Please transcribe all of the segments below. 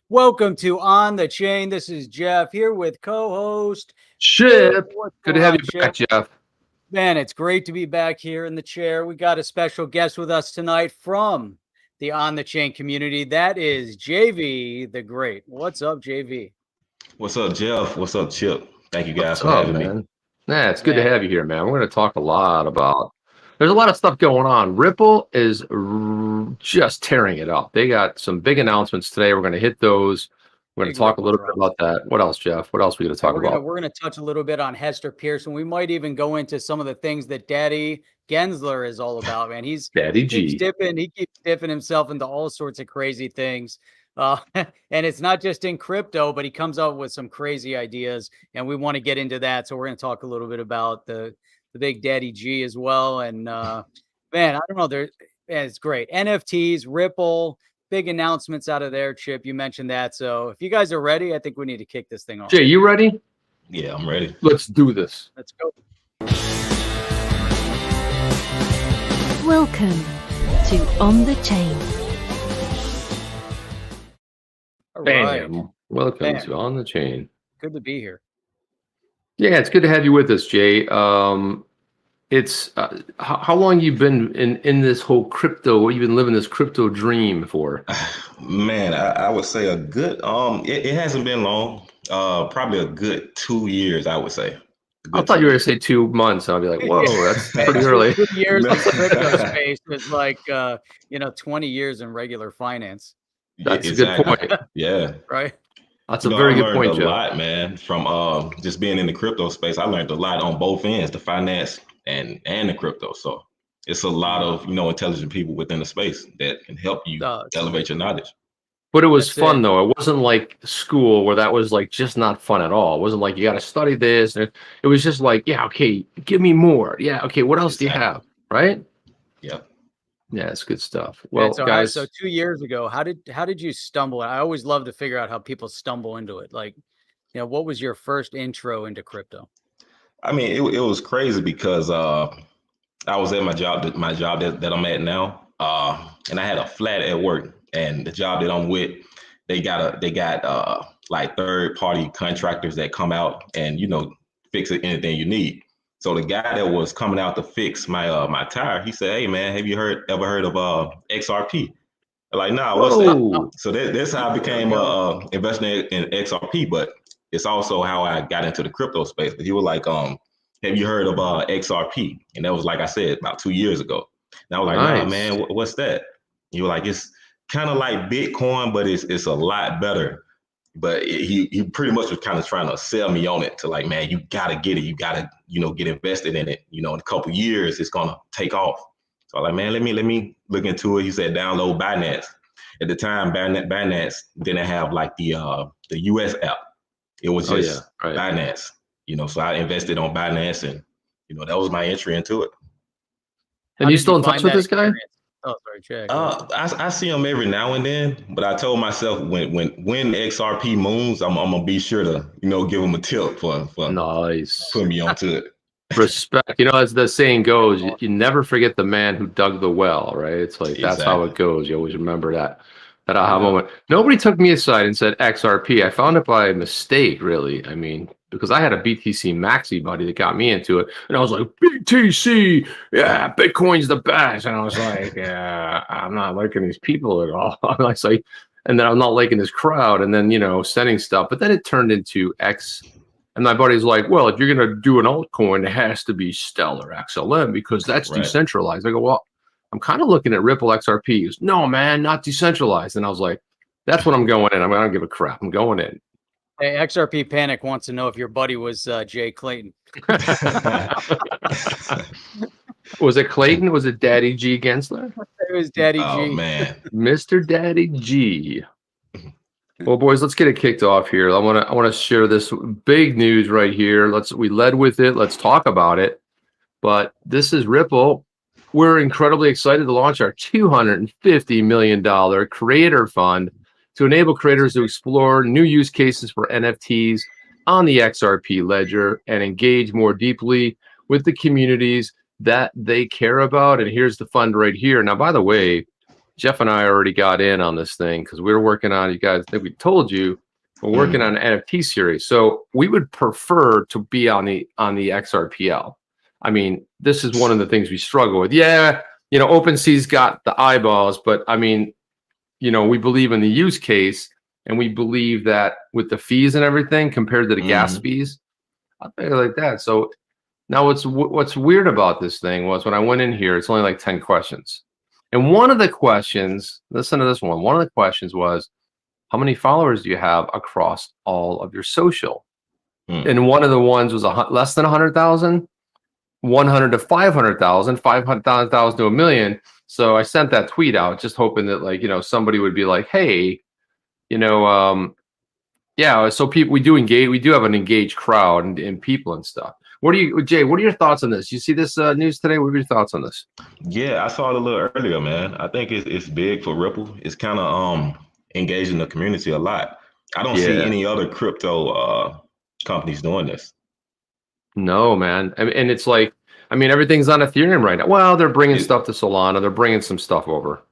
Welcome to On the Chain. This is Jeff here with co-host Chip. What's Good to going have on, you back, Jeff. Man, it's great to be back here in the chair. We got a special guest with us tonight from the On the Chain community. That is JV the Great. What's up, JV? What's up, Jeff? What's up, Chip? Thank you guys What's for up, having me. man? Yeah, it's good to Man, have you here, man. We're going to talk a lot about. There's a lot of stuff going on. Ripple is just tearing it up. They got some big announcements today. We're going to hit those. We're going big to talk a Ripple little bit drops. about that. What else, Jeff? What else are we going to talk We're about? gonna touch a little bit on Hester Peirce, and we might even go into some of the things that Daddy Gensler is all about. Man, Daddy he keeps G. dipping himself into all sorts of crazy things. And it's not just in crypto, but he comes up with some crazy ideas, and we want to get into that. So we're going to talk a little bit about the big Daddy G as well. And man, I don't know, it's great. NFTs, Ripple. Big announcements out of there, Chip. You mentioned that. So if you guys are ready, I think we need to kick this thing off. Jay, you ready? Yeah, I'm ready. Let's do this. Let's go. Welcome to On the Chain. All Bam. right. Welcome Bam. to On the Chain. Good to be here. Yeah, it's good to have you with us, Jay. It's how long you been in this whole crypto? What you been living this crypto dream for? Man, I would say a good it hasn't been long. Probably a good 2 years, I would say. I thought you were going to say 2 months. I'll be like, whoa, that's pretty early. 2 years in crypto space is like 20 years in regular finance. That's exactly. a good point. Yeah. Right. That's a very good I point, learned a Joe. lot, man, from just being in the crypto space. I learned a lot on both ends, the finance and the crypto. So it's a lot of intelligent people within the space that can help you elevate your knowledge. But it was fun though. It wasn't like school where that was like just not fun at all. It wasn't like you got to study this. It was just like, yeah, okay, give me more. Yeah, okay, what else do you have? Right? Yeah. Yeah, it's good stuff. Well, so, guys, so 2 years ago, how did you stumble? I always love to figure out how people stumble into it. Like, what was your first intro into crypto? I mean, it was crazy because I was at my job that I'm at now, and I had a flat at work, and the job that I'm with, they got like third party contractors that come out and fix anything you need. So the guy that was coming out to fix my tire, he said, "Hey man, have you ever heard of XRP?" I'm like, nah, what's that? So that's how I became investing in XRP, but it's also how I got into the crypto space. But he was like, have you heard of XRP? And that was, like I said, about 2 years ago. And I was like, nah, man, what's that? You were like, it's kind of like Bitcoin, but it's a lot better. But he pretty much was kind of trying to sell me on it to like, man, you got to get it. You got to, get invested in it. In a couple of years, it's going to take off. So I'm like, man, let me look into it. He said, download Binance. At the time, Binance didn't have like the US app. It was just Binance. So I invested on Binance, and that was my entry into it. And you still in touch with this guy? Oh, sorry, Jack. I see him every now and then, but I told myself when XRP moons, I'm gonna be sure to give him a tip for nice put me onto it. Respect. As the saying goes, you never forget the man who dug the well, right? It's like that's how it goes. You always remember that aha moment. Nobody took me aside and said XRP. I found it by mistake, really. I mean, because I had a BTC Maxi buddy that got me into it, and I was like, BTC, yeah, Bitcoin's the best. And I was like, yeah, I'm not liking these people at all. I was like, and then I'm not liking this crowd, and then sending stuff. But then it turned into X. And my buddy's like, well, if you're going to do an altcoin, it has to be Stellar XLM because that's decentralized. I go, well, I'm kind of looking at Ripple XRP. He goes, no, man, not decentralized. And I was like, that's what I'm going in. I don't give a crap. I'm going in. Hey, XRP Panic wants to know if your buddy was Jay Clayton. Was it Clayton? Was it Daddy G Gensler? It was Daddy G. Oh, man. Mr. Daddy G. Well, boys, let's get it kicked off here. I want to share this big news right here. We led with it. Let's talk about it. But this is Ripple. We're incredibly excited to launch our $250 million creator fund to enable creators to explore new use cases for NFTs on the XRP ledger and engage more deeply with the communities that they care about. And here's the fund right here. Now, by the way, Jeff and I already got in on this thing because we were working on, you guys, I think we told you, we're working on an NFT series. So we would prefer to be on the XRPL. I mean, this is one of the things we struggle with. Yeah, you know, OpenSea's got the eyeballs, but I mean, you know, we believe in the use case, and we believe that with the fees and everything compared to the gas fees, I think like that. So now what's weird about this thing was when I went in here, it's only like 10 questions. And one of the questions, listen to this one. One of the questions was, how many followers do you have across all of your social? And one of the ones was less than 100,000, 100 to 500,000, 500,000 to a million. So I sent that tweet out just hoping that, like, you know, somebody would be like, hey, you know, yeah, so people, we do have an engaged crowd and people and stuff. Jay, what are your thoughts on this? You see this news today? What are your thoughts on this? Yeah, I saw it a little earlier, man. I think it's big for Ripple. It's kind of engaging the community a lot. I don't see any other crypto companies doing this. No, man. And it's like, I mean, everything's on Ethereum right now. Well, they're bringing stuff to Solana. They're bringing some stuff over.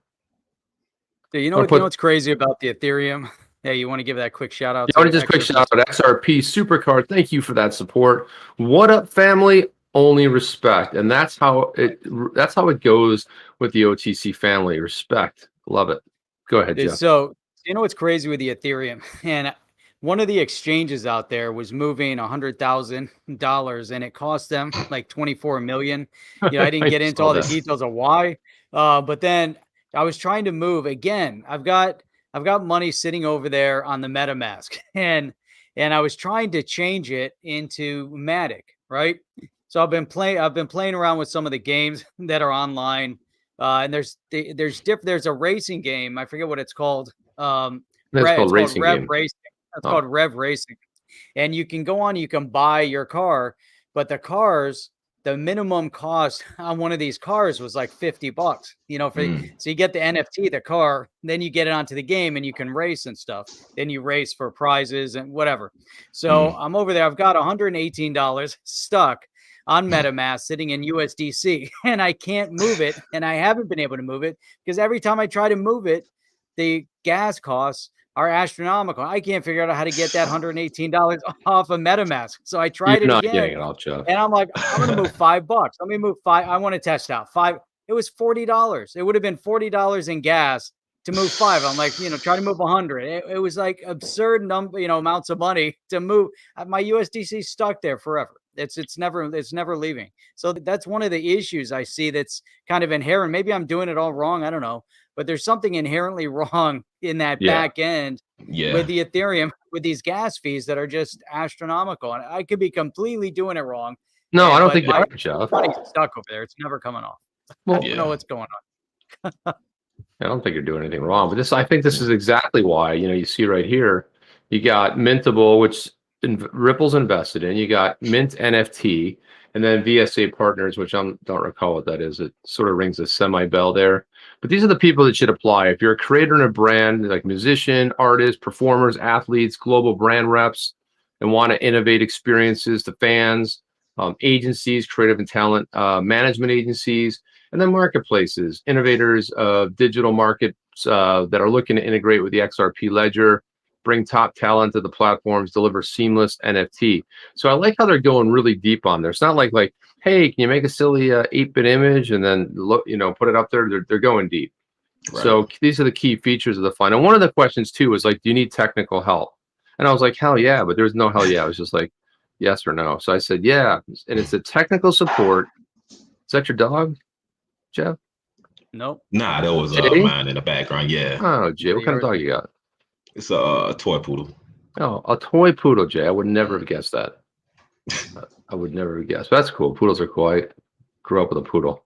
Yeah, you know what's crazy about the Ethereum? Hey, you want to give that quick shout out? I want to just quick shout out to XRP Supercard. Thank you for that support. What up, family? Only respect, and that's how it goes with the OTC family. Respect, love it. Go ahead, Jeff. So you know what's crazy with the Ethereum, and one of the exchanges out there was moving $100,000, and it cost them like 24 million. You know, I didn't get into all the details of why, but then I was trying to move again. I've got money sitting over there on the MetaMask, and I was trying to change it into Matic, right? So I've been playing around with some of the games that are online, and there's a racing game. I forget what it's called. It's called Rev Racing. It's called Rev Racing, and you can go on. You can buy your car, but the minimum cost on one of these cars was like $50, you know, so you get the NFT, the car, then you get it onto the game and you can race and stuff. Then you race for prizes and whatever. So I'm over there. I've got $118 stuck on MetaMask sitting in USDC, and I can't move it. And I haven't been able to move it because every time I try to move it, the gas costs are astronomical. I can't figure out how to get that $118 off of MetaMask. So I tried it again, and I'm like, I'm going to move $5. Let me move $5. I want to test out $5. It was $40. It would have been $40 in gas to move $5. I'm like, you know, try to move 100. It was like absurd amounts of money to move. My USDC stuck there forever. It's never leaving. So that's one of the issues I see that's kind of inherent. Maybe I'm doing it all wrong. I don't know. But there's something inherently wrong in that back end with the Ethereum, with these gas fees that are just astronomical. And I could be completely doing it wrong. No, I don't think you are, Jeff. Money's stuck over there. It's never coming off. Well, I don't know what's going on. I don't think you're doing anything wrong. But I think this is exactly why. You know, you see right here, you got Mintable, which Ripple's invested in. You got Mint NFT, and then VSA Partners, which I don't recall what that is. It sort of rings a semi-bell there. But these are the people that should apply. If you're a creator in a brand, like musician, artists, performers, athletes, global brand reps, and want to innovate experiences to fans, agencies, creative and talent management agencies, and then marketplaces, innovators of digital markets that are looking to integrate with the XRP ledger, bring top talent to the platforms, deliver seamless NFT. So I like how they're going really deep on there. It's not like, hey, can you make a silly 8-bit image and then put it up there? They're going deep. Right. So these are the key features of the fund. And one of the questions too was like, do you need technical help? And I was like, hell yeah, but there's no hell yeah. I was just like, yes or no. So I said, yeah. And it's a technical support. Is that your dog, Jeff? Nope. Nah, that was mine in the background. Yeah. Oh, Jay, what kind of dog you got? It's a toy poodle. Oh, a toy poodle, Jay. I would never have guessed that. I would never have guessed. But that's cool. Poodles are cool. I grew up with a poodle.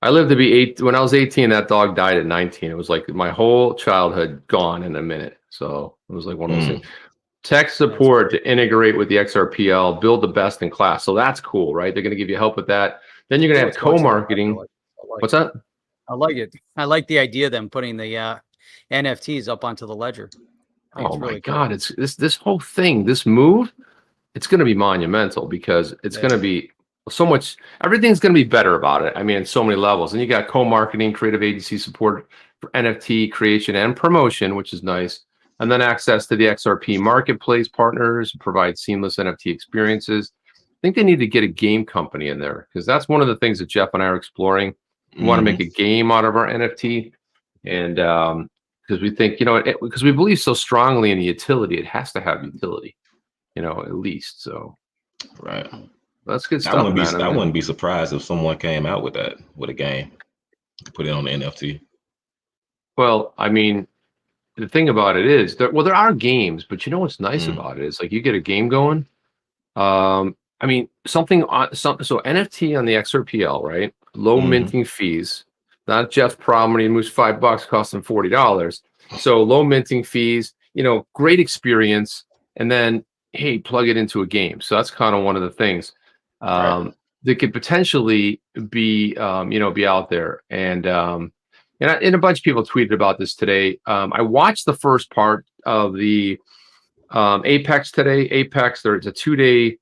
I lived to be 8. When I was 18, that dog died at 19. It was like my whole childhood gone in a minute. So it was like one of those things. Tech support to integrate with the XRPL, build the best in class. So that's cool, right? They're going to give you help with that. Then you're going to have co-marketing. What's that? I like it. I like the idea of them putting the NFTs up onto the ledger. Oh my God. It's this whole thing, this move, it's going to be monumental because it's going to be so much, everything's going to be better about it. I mean, in so many levels. And you got co-marketing, creative agency support NFT creation and promotion, which is nice. And then access to the XRP marketplace partners, provide seamless NFT experiences. I think they need to get a game company in there, because that's one of the things that Jeff and I are exploring. We want to make a game out of our NFT. And because we think, because we believe so strongly in the utility, it has to have utility, at least. So, right. That's good stuff. I wouldn't be surprised if someone came out with a game, put it on the NFT. Well, I mean, the thing about it is that, there are games, but what's nice about it is, like, you get a game going. I mean, so NFT on the XRPL, right? Low minting fees. Not Jeff's problem when he moves $5, costs him $40. So low minting fees, great experience, and then hey, plug it into a game. So that's kind of one of the things that could potentially be be out there. And a bunch of people tweeted about this today. I watched the first part of the Apex today. Apex, there's a 2-day.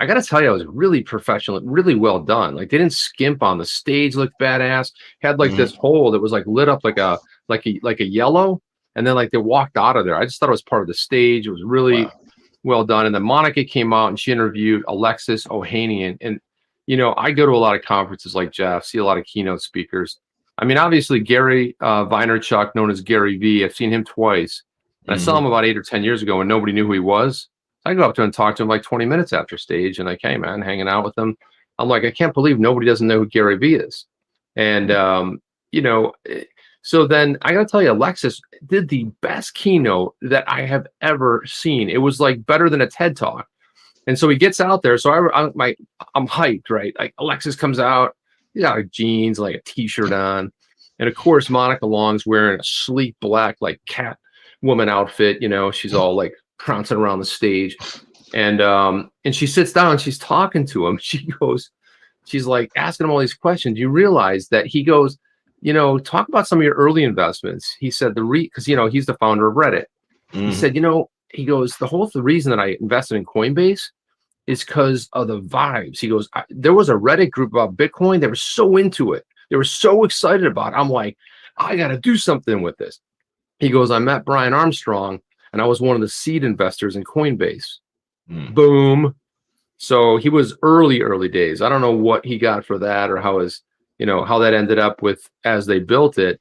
I got to tell you, it was really professional, really well done. Like, they didn't skimp on the stage, looked badass. Had like this hole that was like lit up like a yellow, and then like they walked out of there. I just thought it was part of the stage. It was really well done. And then Monica came out and she interviewed Alexis Ohanian. And I go to a lot of conferences like Jeff, see a lot of keynote speakers. I mean, obviously Gary Vaynerchuk, known as Gary V. I've seen him twice. And I saw him about 8 or 10 years ago when nobody knew who he was. I go up to him and talk to him like 20 minutes after stage, and like, hey man, hanging out with him. I'm like, I can't believe nobody doesn't know who Gary V is. And so then I gotta tell you, Alexis did the best keynote that I have ever seen. It was like better than a TED Talk. And so he gets out there. So I'm hyped, right? Like, Alexis comes out, he's got jeans, like a t-shirt on, and of course Monica Long's wearing a sleek black like cat woman outfit. She's all like prancing around the stage, and she sits down, she's talking to him. She's like asking him all these questions. You realize that he goes, talk about some of your early investments. He said because he's the founder of Reddit. He said, he goes, the reason that I invested in Coinbase is because of the vibes. He goes, there was a Reddit group about Bitcoin. They were so into it. They were so excited about it. I'm like, I got to do something with this. He goes, I met Brian Armstrong, and I was one of the seed investors in Coinbase. Boom. So he was early days. I don't know what he got for that, or how that ended up with as they built it.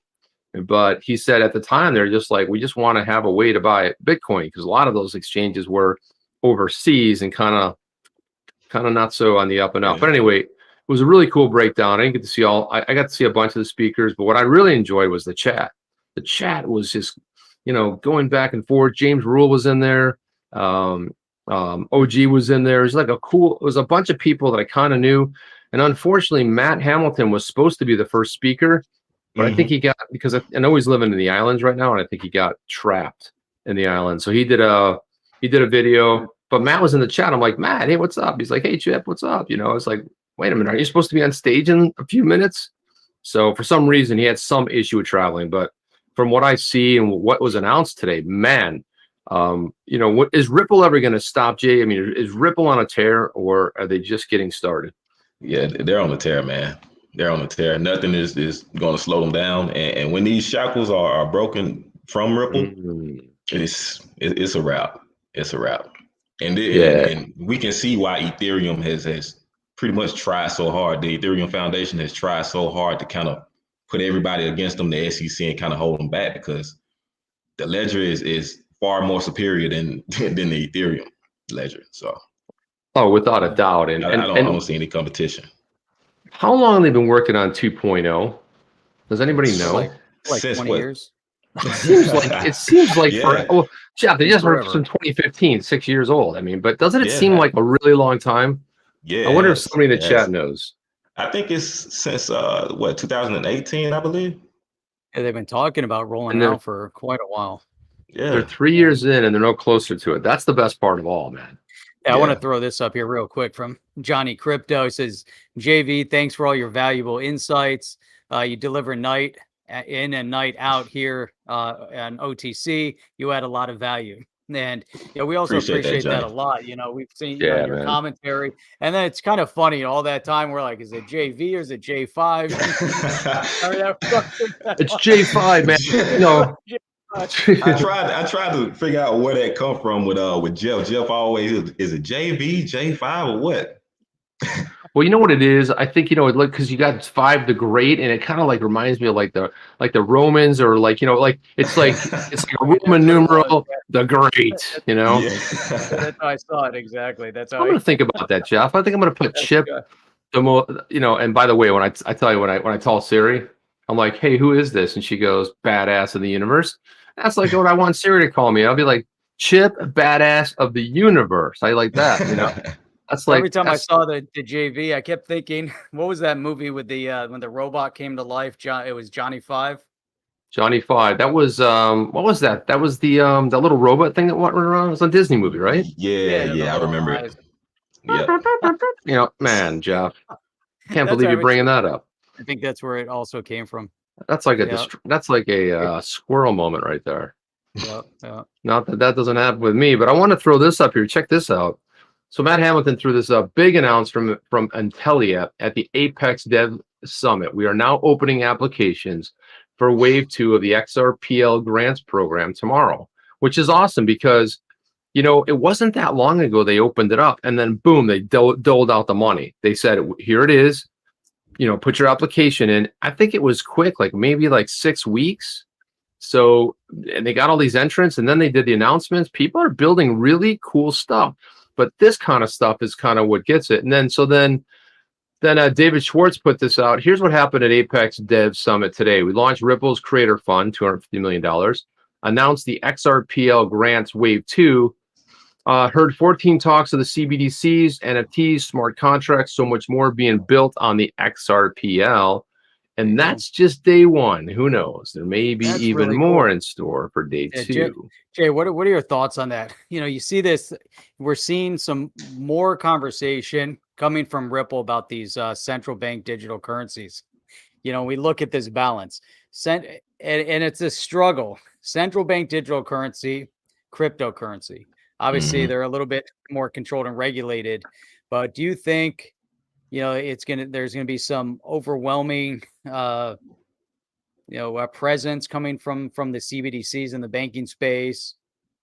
But he said at the time, they're just like, we just want to have a way to buy Bitcoin, because a lot of those exchanges were overseas and kind of not so on the up and up. But anyway, it was a really cool breakdown. I didn't get to see I got to see a bunch of the speakers, but what I really enjoyed was the chat. The chat was just, going back and forth. James Rule was in there. OG was in there. It was a bunch of people that I kind of knew. And unfortunately, Matt Hamilton was supposed to be the first speaker, but I think he got, because I know he's living in the islands right now, and I think he got trapped in the islands. So he did a video, but Matt was in the chat. I'm like, Matt, hey, what's up? He's like, hey, Chip, what's up? It's like, wait a minute, are you supposed to be on stage in a few minutes? So for some reason, he had some issue with traveling. But from what I see and what was announced today, man, what is Ripple ever going to stop, Jay? I mean, is Ripple on a tear, or are they just getting started? Yeah, they're on the tear, man. They're on the tear. Nothing is going to slow them down. And when these shackles are broken from Ripple, it's a wrap. It's a wrap. And we can see why Ethereum has pretty much tried so hard. The Ethereum Foundation has tried so hard to kind of put everybody against them, the SEC, and kind of hold them back, because the ledger is far more superior than the Ethereum ledger. So, without a doubt. And I don't see any competition. How long have they been working on 2.0? Does anybody know? Like 20 years. It seems like for Jeff, they just worked from 2015, 6 years old. I mean, but doesn't it seem like a really long time? Yeah. I wonder if somebody in the chat knows. I think it's since 2018, I believe. Yeah, they've been talking about rolling out for quite a while. Yeah. They're 3 years in and they're no closer to it. That's the best part of all, man. Yeah, I want to throw this up here real quick from Johnny Crypto. It says, JV, thanks for all your valuable insights. You deliver night in and night out here on OTC. You add a lot of value. And we also appreciate that a lot. We've seen Yeah, your man. commentary, and then it's kind of funny all that time. We're like, is it JV or is it J5? It's J5, man. I tried to figure out where that come from with Jeff. Jeff always is it JV, J5 or what? Well, you know what it is? I think, like, because you got 5 the Great, and it kind of like reminds me of like the Romans, or like, like it's like a Roman numeral, the Great, Yeah. That's how I saw it exactly. That's how I'm gonna think about that, Jeff. I think I'm gonna put Chip. And by the way, when I tell you, when I tell Siri, I'm like, hey, who is this? And she goes, badass of the universe. That's like what I want Siri to call me. I'll be like, Chip, badass of the universe. I like that, That's like every time I saw the JV, I kept thinking, what was that movie with the when the robot came to life? It was Johnny 5. Johnny 5. That was what was that? That was the that little robot thing that went around. It was a Disney movie, right? Yeah, I remember it. Yeah. Man, Jeff, can't believe you're bringing that up. I think that's where it also came from. That's like a squirrel moment right there. Yeah. Not that doesn't happen with me, but I want to throw this up here. Check this out. So Matt Hamilton threw this big announcement from Intellia at the Apex Dev Summit. We are now opening applications for Wave 2 of the XRPL grants program tomorrow, which is awesome because, it wasn't that long ago they opened it up, and then boom, they doled out the money. They said, here it is, put your application in. I think it was quick, like maybe like 6 weeks. So, and they got all these entrants, and then they did the announcements. People are building really cool stuff. But this kind of stuff is kind of what gets it. And then David Schwartz put this out. Here's what happened at Apex Dev Summit today. We launched Ripple's Creator Fund, $250 million. Announced the XRPL Grants Wave 2. Heard 14 talks of the CBDCs, NFTs, smart contracts, so much more being built on the XRPL. And that's just day one. Who knows? There may be even really more in store for day 2. Jay, what are your thoughts on that? You see this, we're seeing some more conversation coming from Ripple about these central bank digital currencies. We look at this balance, and it's a struggle. Central bank digital currency, cryptocurrency. Obviously, they're a little bit more controlled and regulated. But do you think there's gonna be some overwhelming presence coming from the CBDCs in the banking space?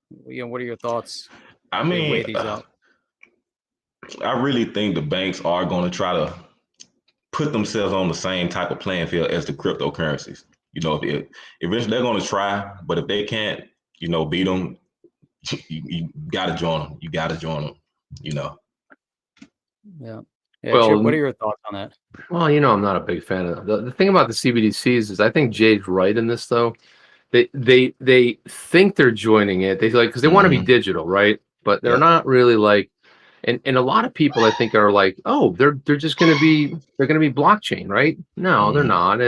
What are your thoughts? I mean, weigh these out? I really think the banks are going to try to put themselves on the same type of playing field as the cryptocurrencies. Eventually they're going to try, but if they can't, beat them, you got to join them. You got to join them. Yeah. Well, Chip, what are your thoughts on that? Well, I'm not a big fan of that. The thing about the CBDCs is I think Jay's right in this, though. They think they're joining it. They because they want to be digital, right? But they're not really like, and a lot of people I think are like, oh, they're just going to be blockchain, right? No, they're not.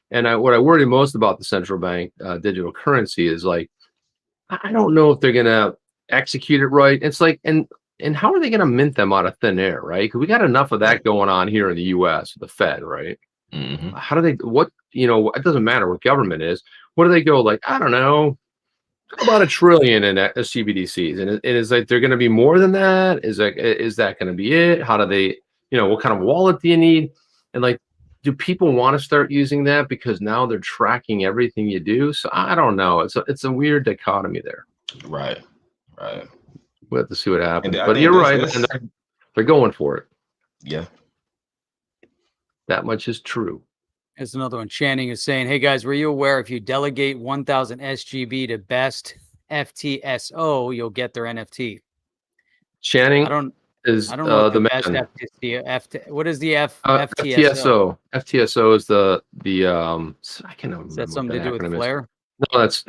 What I worry most about the central bank digital currency is like, I don't know if they're going to execute it right. It's like, and how are they going to mint them out of thin air, right? Because we got enough of that going on here in the U.S., the Fed, right? How do they, it doesn't matter what government is. What do they go like, I don't know, about $1 trillion in CBDCs? And it is like, they're going to be more than that? Is that going to be it? How do they, what kind of wallet do you need? And like, do people want to start using that because now they're tracking everything you do? So I don't know. It's a weird dichotomy there. Right. We'll have to see what happens. But you're right. And they're going for it. Yeah. That much is true. There's another one. Channing is saying, hey, guys, were you aware if you delegate 1,000 SGB to best FTSO, you'll get their NFT? Channing is I don't know the best man. What is the FTSO? FTSO is the I can't remember. Is that something to do with Flare? No, it's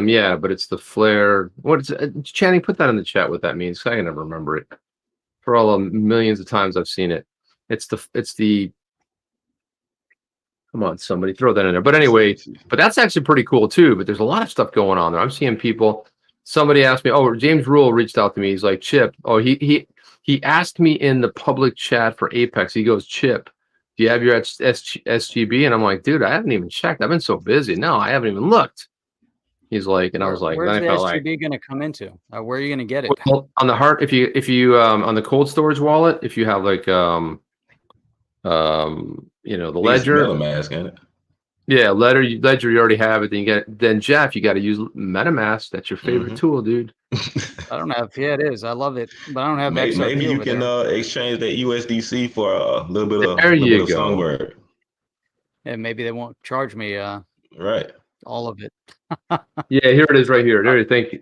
yeah, but it's the Flare. What is it? Channing, put that in the chat what that means. I can never remember it. For all the millions of times I've seen it. It's the come on, somebody throw that in there. But anyway, but that's actually pretty cool too. But there's a lot of stuff going on there. I'm seeing people. Somebody asked me, James Rule reached out to me. He's like, Chip. He asked me in the public chat for Apex. He goes, Chip, do you have your SGB? And I'm like, dude, I haven't even checked. I've been so busy. No, I haven't even looked. He's like, and I was like, then where's I the felt like, SGB going to come into? Where are you going to get it? well, on the hard, if you on the cold storage wallet, if you have like the ledger, MetaMask, ain't it? yeah, ledger, you already have it. Then Jeff, you got to use MetaMask. That's your favorite tool, dude. I don't have. Yeah, it is. I love it, but I don't have maybe, XRP maybe you over can there. exchange that USDC for a little bit of There you go. Songbird. And maybe they won't charge me Right. all of it. Yeah, here it is right here. There, thank you.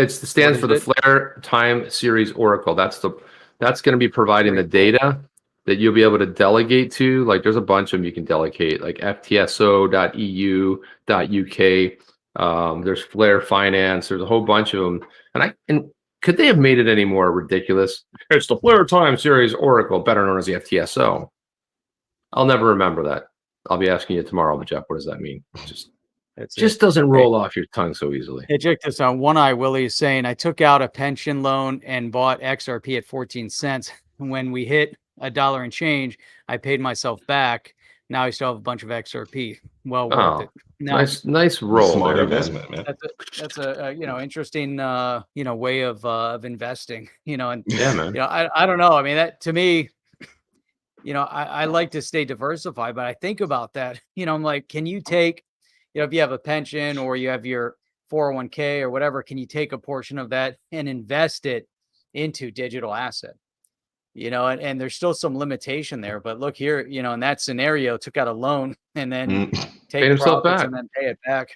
Stands for the it? Flare Time Series Oracle. That's going to be providing the data that you'll be able to delegate to. Like there's a bunch of them you can delegate, like ftso.eu.uk. There's Flare Finance. There's a whole bunch of them. And could they have made it any more ridiculous? It's the Flare Time Series Oracle, better known as the FTSO. I'll never remember that. I'll be asking you tomorrow, but Jeff, what does that mean? Just doesn't roll off your tongue so easily. Hey, check this out. One Eye Willie is saying, I took out a pension loan and bought XRP at 14 cents. When we hit $1 and change, I paid myself back. Now I still have a bunch of XRP. Well worth it. Now, nice roll. Smart there, investment, man. That's a interesting way of investing. And yeah, man. I don't know. I mean, that to me, I like to stay diversified, but I think about that. I'm like, can you take, if you have a pension or you have your 401k or whatever, can you take a portion of that and invest it into digital asset? And there's still some limitation there, but look here, in that scenario, took out a loan and then take himself profits back and then pay it back.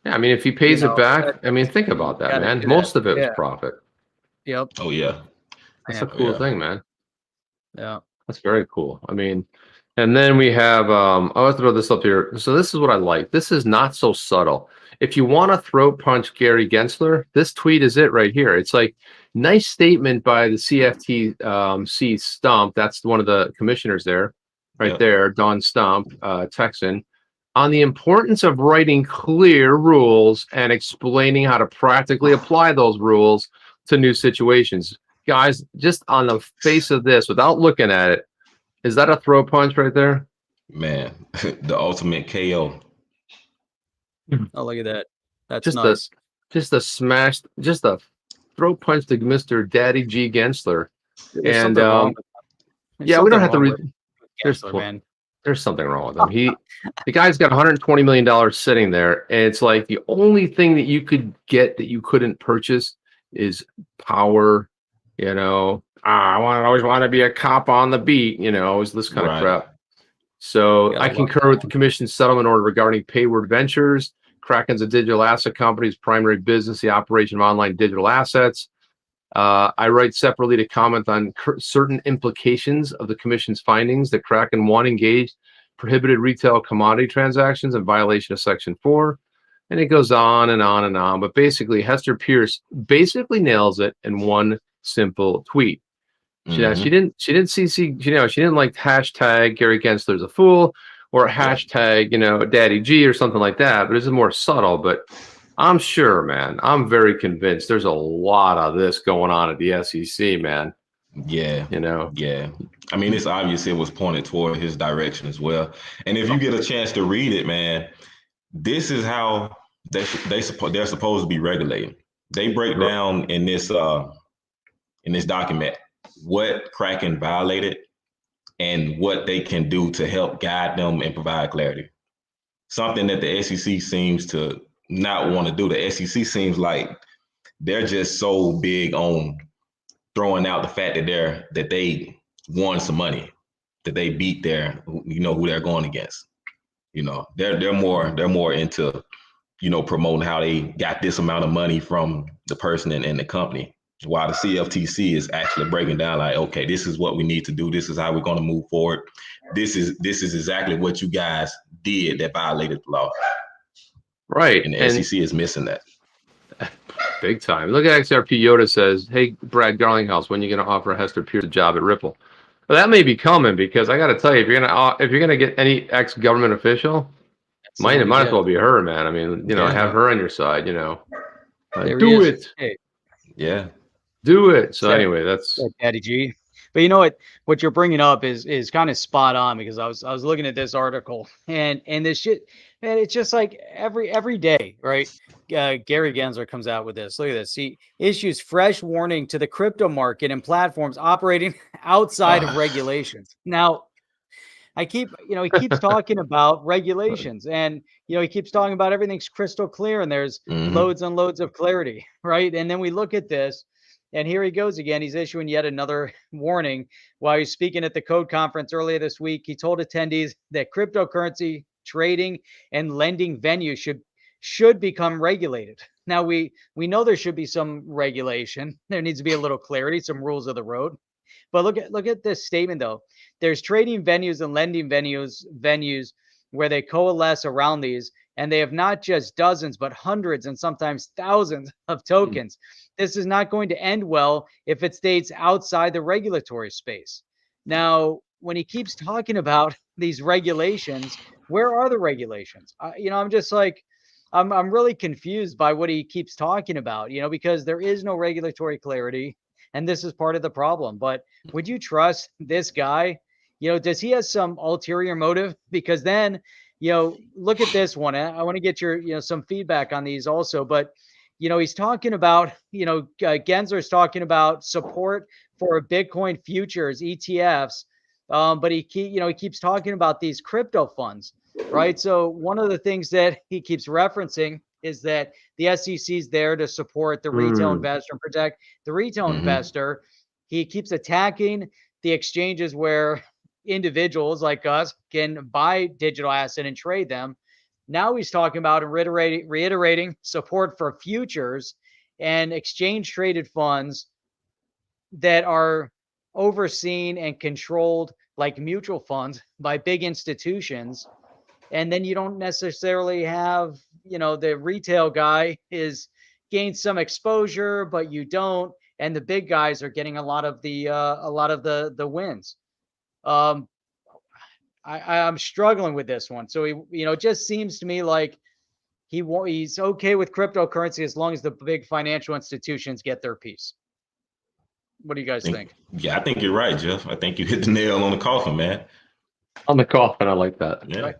Yeah, I mean, if he pays it back, I mean, think about that, man. Most of it was profit. Yep. Oh yeah. That's a cool thing, man. Yeah. That's very cool. I mean, and then we have, I'll throw this up here. So this is what I like. This is not so subtle. If you want to throat punch Gary Gensler, this tweet is it right here. It's like, nice statement by the CFTC Stump. That's one of the commissioners there, right there, Don Stump, Texan, on the importance of writing clear rules and explaining how to practically apply those rules to new situations. Guys, just on the face of this, without looking at it, is that a throat punch right there? Man, the ultimate KO. Oh, look at that. That's just nice. Just a throat punch to Mr. Daddy G Gensler. There's And yeah, we don't have to read. There's something wrong with him. The guy's got $120 million sitting there, and it's like the only thing that you could get that you couldn't purchase is power. I always want to be a cop on the beat. Always this kind of crap. So I concur with the commission's settlement order regarding Payward Ventures. Kraken's a digital asset company's primary business, the operation of online digital assets. I write separately to comment on certain implications of the commission's findings that Kraken, one, engaged prohibited retail commodity transactions in violation of Section 4. And it goes on and on and on. But basically, Hester Peirce basically nails it in one simple tweet. She didn't CC, she didn't like hashtag Gary Gensler's a fool or hashtag, Daddy G or something like that. But this is more subtle. But I'm sure, man, I'm very convinced there's a lot of this going on at the SEC, man. Yeah. Yeah. I mean, it's obvious it was pointed toward his direction as well. And if you get a chance to read it, man, this is how they're supposed to be regulating. They break down in this document what Kraken violated and what they can do to help guide them and provide clarity. Something that the SEC seems to not want to do. The SEC seems like they're just so big on throwing out the fact that they won some money, that they beat who they're going against. They're more into promoting how they got this amount of money from the person and the company, while the CFTC is actually breaking down like, okay, this is what we need to do. This is how we're going to move forward. This is exactly what you guys did that violated the law. Right. And the SEC is missing that. Big time. Look at XRP. Yoda says, hey, Brad Garlinghouse, when are you going to offer Hester Peirce a job at Ripple? Well, that may be coming, because I got to tell you, if you're gonna get any ex-government official, might as well be her, man. I mean, have her on your side. Do it. Hey. Yeah. Do it. So anyway, that's Daddy G. But what you're bringing up is kind of spot on, because I was looking at this article and this shit, And it's just like every day, right? Gary Gensler comes out with this. Look at this. He issues fresh warning to the crypto market and platforms operating outside of regulations. Now, he keeps talking about regulations, and he keeps talking about everything's crystal clear and there's loads and loads of clarity, right? And then we look at this, and here he goes again. He's issuing yet another warning. While he's speaking at the Code Conference earlier this week, he told attendees that cryptocurrency trading and lending venues should become regulated. Now we know there should be some regulation. There needs to be a little clarity, some rules of the road. But look at this statement though. There's trading venues and lending venues where they coalesce around these, and they have not just dozens, but hundreds and sometimes thousands of tokens. This is not going to end well if it stays outside the regulatory space. Now, when he keeps talking about these regulations, where are the regulations? I'm just like, I'm really confused by what he keeps talking about, because there is no regulatory clarity. And this is part of the problem. But would you trust this guy? Does he have some ulterior motive? Because then, look at this one. I want to get your, some feedback on these also. But, he's talking about, Gensler's talking about support for Bitcoin futures, ETFs. But he keeps talking about these crypto funds, right? So one of the things that he keeps referencing is that the SEC is there to support the retail investor and protect the retail investor. He keeps attacking the exchanges where individuals like us can buy digital asset and trade them. Now he's talking about and reiterating support for futures and exchange traded funds that are overseen and controlled like mutual funds by big institutions. And then you don't necessarily have, the retail guy is gained some exposure, but you don't. And the big guys are getting a lot of the wins. I'm struggling with this one. So it just seems to me like he's okay with cryptocurrency as long as the big financial institutions get their piece. What do you guys think? Yeah, I think you're right, Jeff. I think you hit the nail on the coffin, man. On the coffin, I like that. Yeah.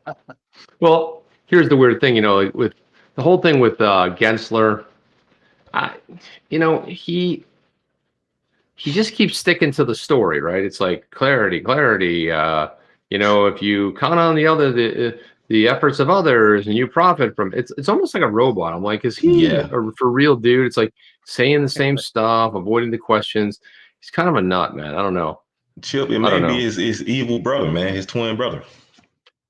Well, here's the weird thing, with the whole thing with Gensler, he just keeps sticking to the story, right? It's like clarity. If you count on the efforts of others and you profit from it's almost like a robot. I'm like, is he a for real dude? It's like saying the same stuff, avoiding the questions. He's kind of a nut, man. I don't know. Chip, it may be his evil brother, man, his twin brother.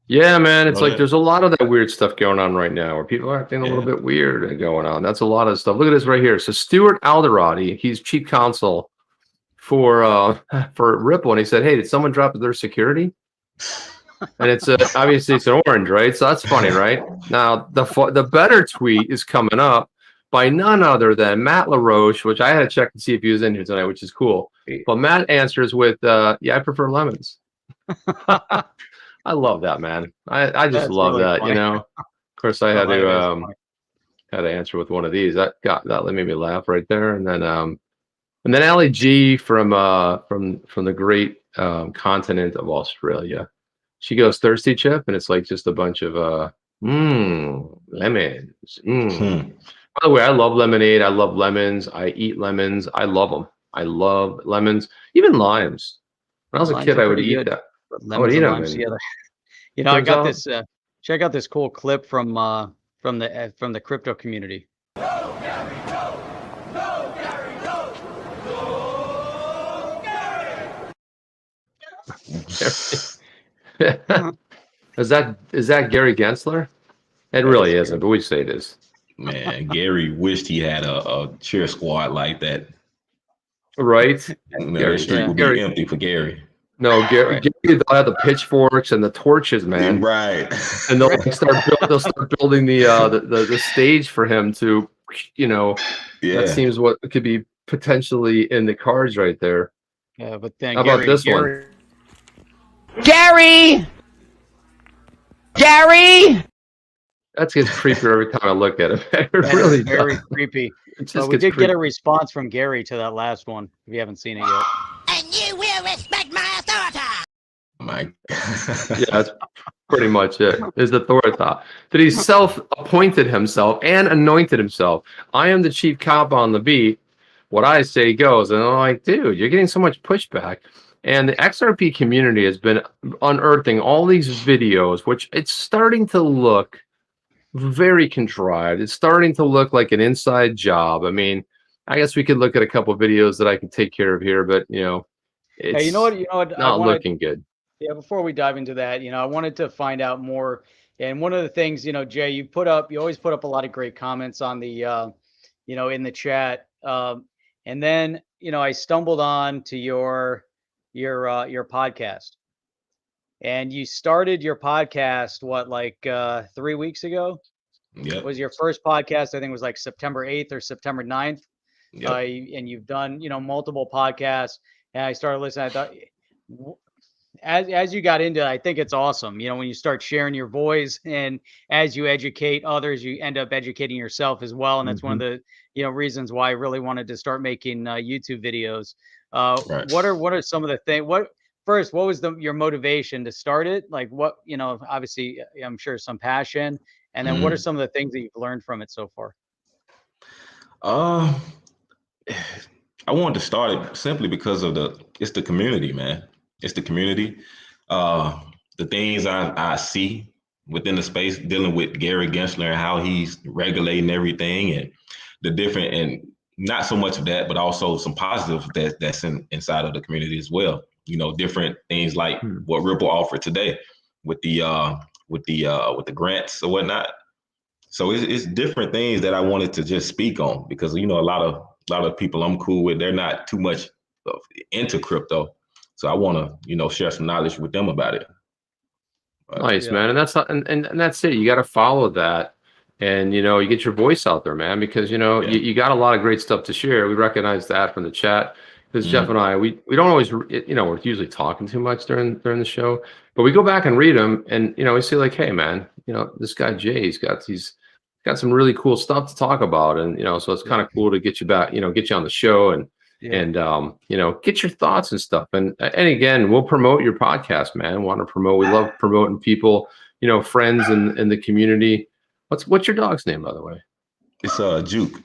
Yeah, man. It's like there's a lot of that weird stuff going on right now where people are acting a little bit weird and going on. That's a lot of stuff. Look at this right here. So Stuart Alderodi, he's chief counsel for Ripple, and he said, "Hey, did someone drop their security?" And it's obviously it's an orange, right? So that's funny, right? Now the better tweet is coming up by none other than Matt LaRoche, which I had to check to see if he was in here tonight, which is cool. But Matt answers with, "Yeah, I prefer lemons." I love that, man. I just love really that, funny. Of course, I had to answer with one of these. That made me laugh right there. And then Ali G from the great continent of Australia. She goes, "Thirsty, Chip?" And it's like just a bunch of lemons. By the way, I love lemonade. I love lemons. I eat lemons. I love them. I love lemons, even limes. When I was a kid, I would eat that. I would eat them. I got this. Check out this cool clip from the crypto community. Go, Gary, go! Go, Gary, go! Go, Gary! Is that Gary Gensler? It really isn't, but we say it is. Man, Gary wished he had a cheer squad like that. Right? The street would be empty for Gary. No, Gary had the pitchforks and the torches, man. Right. And they'll start building the stage for him to, that seems what could be potentially in the cards right there. Yeah, but then how about this one? Gary! That gets creepier every time I look at it. It really very does. creepy. So we did get a response from Gary to that last one. If you haven't seen it yet. And you will respect my authority. my Yeah, that's pretty much it. Is the Thorata. That he self-appointed himself and anointed himself. I am the chief cop on the beat. What I say goes. And I'm like, dude, you're getting so much pushback. And the XRP community has been unearthing all these videos, which it's starting to look very contrived. It's starting to look like an inside job. I mean, I guess we could look at a couple of videos that I can take care of here, but it's Hey, you know what? not looking good. Yeah, before we dive into that, I wanted to find out more. And one of the things, Jay, you always put up a lot of great comments on the, in the chat. And then, I stumbled on to your podcast, and you started your podcast, what, like 3 weeks ago? Yep. Was your first podcast, I think it was like September 8th or September 9th. Yep. And you've done, multiple podcasts, and I started listening. I thought, as you got into it, I think it's awesome. When you start sharing your voice, and as you educate others, you end up educating yourself as well. And that's one of the, reasons why I really wanted to start making YouTube videos. Right. What are some of the things? What was your motivation to start it? Like, what, obviously I'm sure some passion. And then what are some of the things that you've learned from it so far? I wanted to start it simply because of it's the community, man. It's the community. The things I see within the space, dealing with Gary Gensler and how he's regulating everything, and the different, and not so much of that, but also some positive that's inside of the community as well. Different things like what Ripple offered today with the grants or whatnot. So it's different things that I wanted to just speak on, because a lot of people I'm cool with, they're not too much into crypto. So I want to, share some knowledge with them about it. Nice, man. And that's not, and that's it. You got to follow that, and you get your voice out there, man, because you got a lot of great stuff to share. We recognize that from the chat, because Jeff and I, we don't always, we're usually talking too much during the show, but we go back and read them, and we see like, hey, man, this guy Jay's got some really cool stuff to talk about, and so it's kind of cool to get you back, get you on the show, and get your thoughts and stuff. And again, we'll promote your podcast, man. Want to promote? We love promoting people, friends in the community. What's your dog's name, by the way? It's Juke.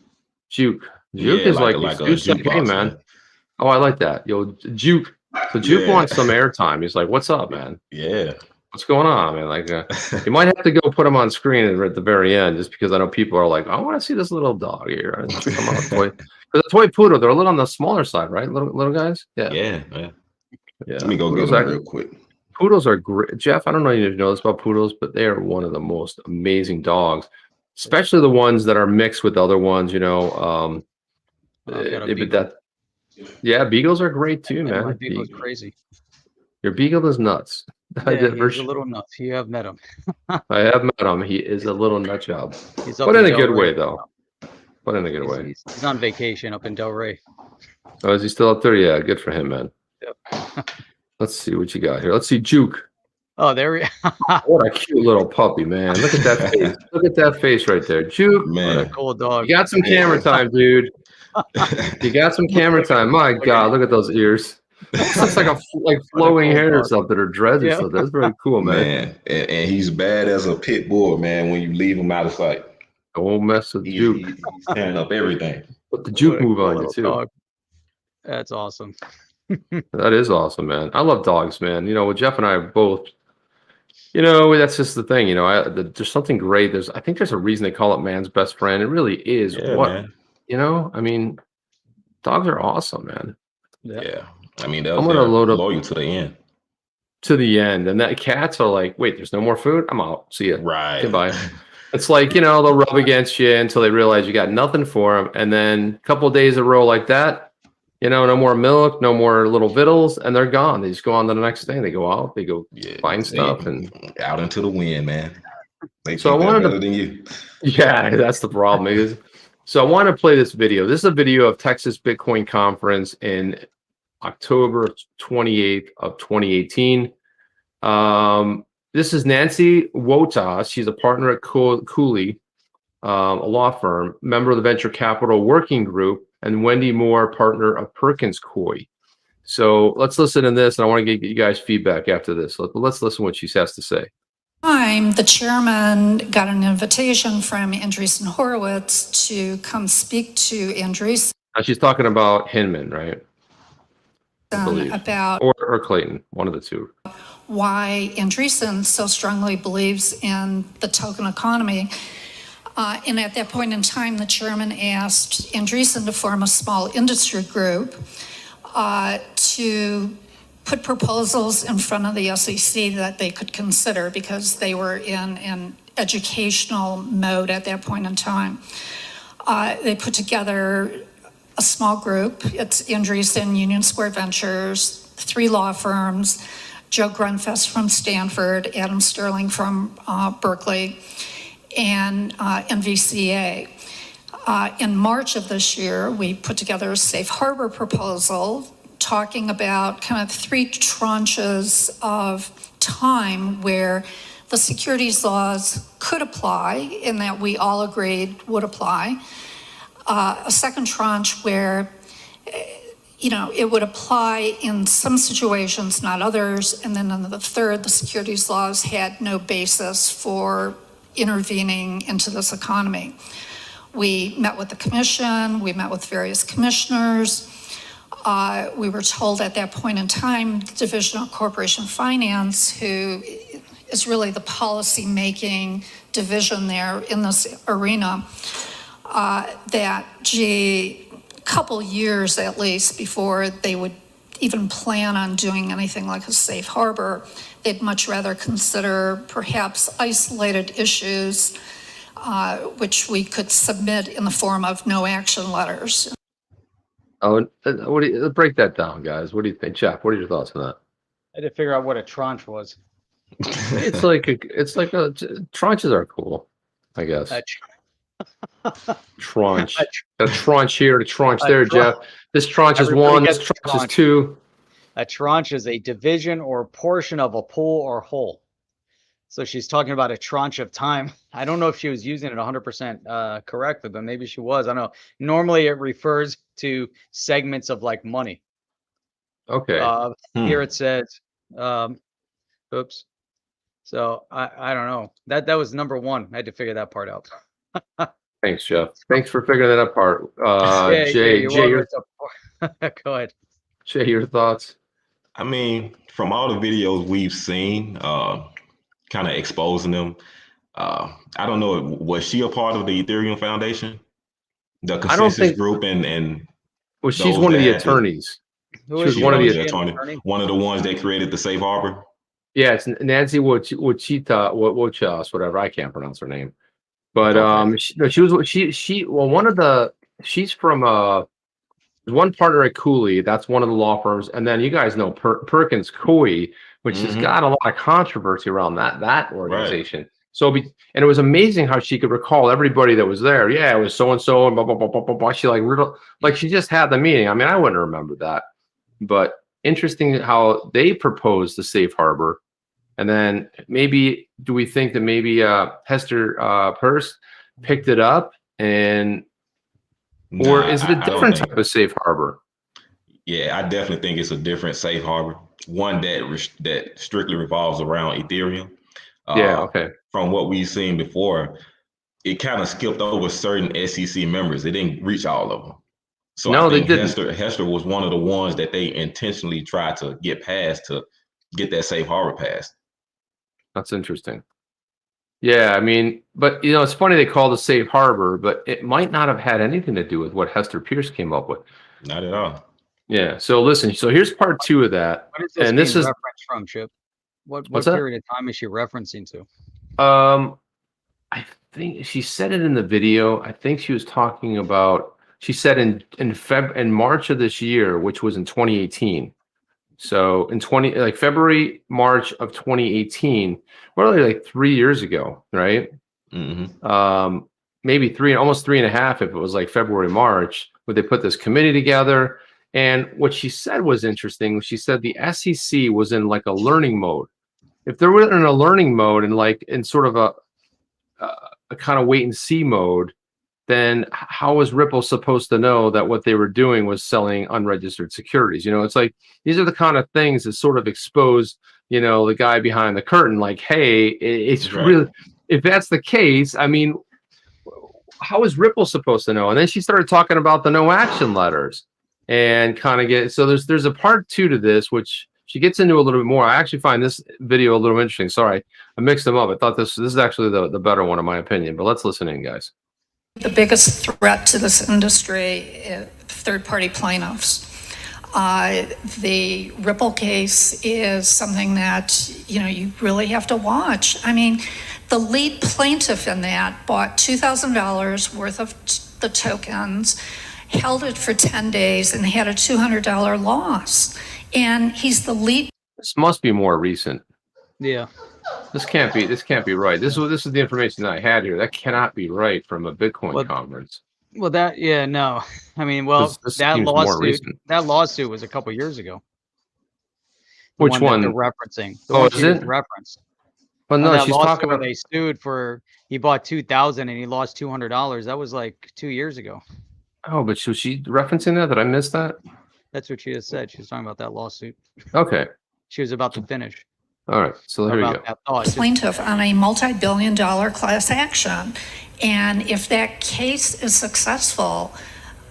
Juke is like a jukebox, man. Oh, I like that. Juke. So Juke wants some airtime. He's like, "What's up, man? Yeah. What's going on, man?" Like, you might have to go put him on screen at the very end, just because I know people are like, "I want to see this little dog here." Come on, toy. The toy poodle, they're a little on the smaller side, right? Little guys. Yeah. Let me go get them real quick. Poodles are great, Jeff. I don't know if you know this about poodles, but they are one of the most amazing dogs, especially the ones that are mixed with other ones. Beagles are great too, man. My beagle's crazy. Your beagle is nuts. Yeah, he's a little nuts. You have met him. I have met him. He is a little nut job, but in a good way, though. But in a good way. He's on vacation up in Delray. Oh, is he still up there? Yeah, good for him, man. Yep. Let's see what you got here. Let's see, Juke. Oh, there we What a cute little puppy, man. Look at that face. Look at that face right there. Juke. Man. What a cool dog. You got some camera time, dude. You got some camera time. My God, look at those ears. It's like flowing hair or something, or dreads or something. That's very cool, man. And he's bad as a pit bull, man, when you leave him out of sight. Don't mess with Juke. He's tearing up everything. But the Juke move on you, too. Dog. That's awesome. That is awesome, man. I love dogs, man. With Jeff and I both, that's just the thing. There's something great. I think there's a reason they call it man's best friend. It really is. Man. I mean, dogs are awesome, man. Yeah. I mean, they're load up loyal to the end. To the end. And that cats are like, wait, there's no more food? I'm out. See ya. Right. Goodbye. It's like, they'll rub against you until they realize you got nothing for them. And then a couple of days in a row like that, no more milk, no more little victuals, and they're gone. They just go on to the next thing. They go out, they go find stuff, and out into the wind, man. So I wanted better than you. Yeah, that's the problem. So I want to play this video. This is a video of Texas Bitcoin Conference in October 28th of 2018. This is Nancy Wotas. She's a partner at Cooley, a law firm, member of the Venture Capital Working Group, and Wendy Moore, partner of Perkins Coie. So let's listen to this, and I want to get you guys feedback after this. Let's listen to what she has to say. The chairman got an invitation from Andreessen Horowitz to come speak to Andreessen. Now she's talking about Hinman, right? About or Clayton, one of the two. Why Andreessen so strongly believes in the token economy. And at that point in time, the chairman asked Andreessen to form a small industry group to put proposals in front of the SEC that they could consider, because they were in an educational mode at that point in time. They put together a small group. It's Andreessen, Union Square Ventures, 3 law firms, Joe Grunfest from Stanford, Adam Sterling from Berkeley, and NVCA. In March of this year, we put together a safe harbor proposal talking about kind of 3 tranches of time where the securities laws could apply, and that we all agreed would apply. A second tranche where, it would apply in some situations, not others. And then in the third, the securities laws had no basis for intervening into this economy. We met with the commission, we met with various commissioners. We were told at that point in time, the Division of Corporation Finance, who is really the policy-making division there in this arena, that, a couple years at least before they would even plan on doing anything like a safe harbor, they'd much rather consider perhaps isolated issues, which we could submit in the form of no action letters. Oh, break that down, guys. What do you think, Jeff? What are your thoughts on that? I had to figure out what a tranche was. It's like tranches are cool, I guess. Tranche. A tranche here, a tranche there, Jeff. This tranche is 1, this tranche is 2. A tranche is a division or portion of a pool or whole. So she's talking about a tranche of time. I don't know if she was using it 100% correctly, but maybe she was. I don't know. Normally it refers to segments of like money. Okay. Here it says, oops. So I don't know. That was number 1. I had to figure that part out. Thanks, Jeff. Thanks for figuring that out part. Jay, your go ahead. Jay, your thoughts? I mean, from all the videos we've seen, kind of exposing them, I don't know, was she a part of the Ethereum Foundation? The consensus group and well, she's one of the attorneys. She was one of the attorneys. One of the ones that created the safe harbor. Yeah, it's Nancy Wochas, whatever. I can't pronounce her name. But okay. She's from one partner at Cooley. That's one of the law firms, and then you guys know Perkins Coie, which has got a lot of controversy around that organization. Right. So, and it was amazing how she could recall everybody that was there. Yeah, it was so and so, and blah blah blah blah blah blah. She like she just had the meeting. I mean, I wouldn't remember that, but interesting how they proposed the safe harbor. And then maybe, do we think that maybe Hester Peirce picked it up, or is it a different type of safe harbor? Yeah, I definitely think it's a different safe harbor, one that strictly revolves around Ethereum. Yeah, okay. From what we've seen before, it kind of skipped over certain SEC members. It didn't reach all of them. So no, I think they didn't. Hester was one of the ones that they intentionally tried to get past to get that safe harbor passed. That's interesting. Yeah, I mean, but it's funny they call it a safe harbor, but it might not have had anything to do with what Hester Peirce came up with. Not at all. Yeah. So listen. So here's part 2 of that. What is this and this is reference from, Chip? What period of time is she referencing to? I think she said it in the video. I think she was talking about. She said in March of this year, which was in 2018. So in February, March of 2018, really like 3 years ago, right? Mm-hmm. Maybe almost 3.5 if it was like February, March, where they put this committee together. And what she said was interesting. She said the SEC was in like a learning mode. If they were in a learning mode and like in sort of a kind of wait and see mode, then how was Ripple supposed to know that what they were doing was selling unregistered securities? You know, it's like these are the kind of things that sort of expose, you know, the guy behind the curtain. Like, hey, it's really, if that's the case, I mean, how is Ripple supposed to know? And then she started talking about the no action letters and kind of get, so there's a part 2 to this, which she gets into a little bit more. I actually find this video a little interesting. Sorry, I mixed them up. I thought this is actually the better one in my opinion, but let's listen in, guys. The biggest threat to this industry, third-party plaintiffs. The Ripple case is something that, you know, you really have to watch. I mean, the lead plaintiff in that bought $2,000 worth of the tokens, held it for 10 days, and had a $200 loss. And he's the lead. This must be more recent. Yeah. This can't be right. This is the information that I had here. That cannot be right from a Bitcoin conference. Well, no. I mean, well, This that seems more recent. lawsuit was a couple years ago. Which one? They're referencing. The Oh, one is she it? just referenced. Well, no, That she's lawsuit talking where about. they sued for, he bought 2,000 and he lost $200. That was like 2 years ago. Oh, but was she referencing that? Did I miss that? That's what she just said. She was talking about that lawsuit. Okay. She was about to finish. All right. So here we go. About that thought. Plaintiff on a multi-billion-dollar class action. And if that case is successful,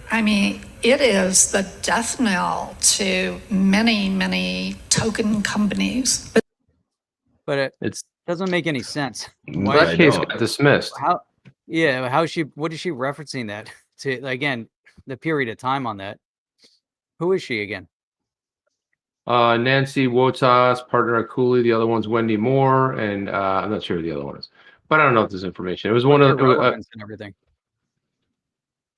I mean, it is the death knell to many, many token companies. But It doesn't make any sense. that case got dismissed. What is she referencing that to? Again, the period of time on that. Who is she again? Nancy Wotas, partner at Cooley. The other one's Wendy Moore, and I'm not sure who the other one is, but I don't know if there's information. It was one of and everything.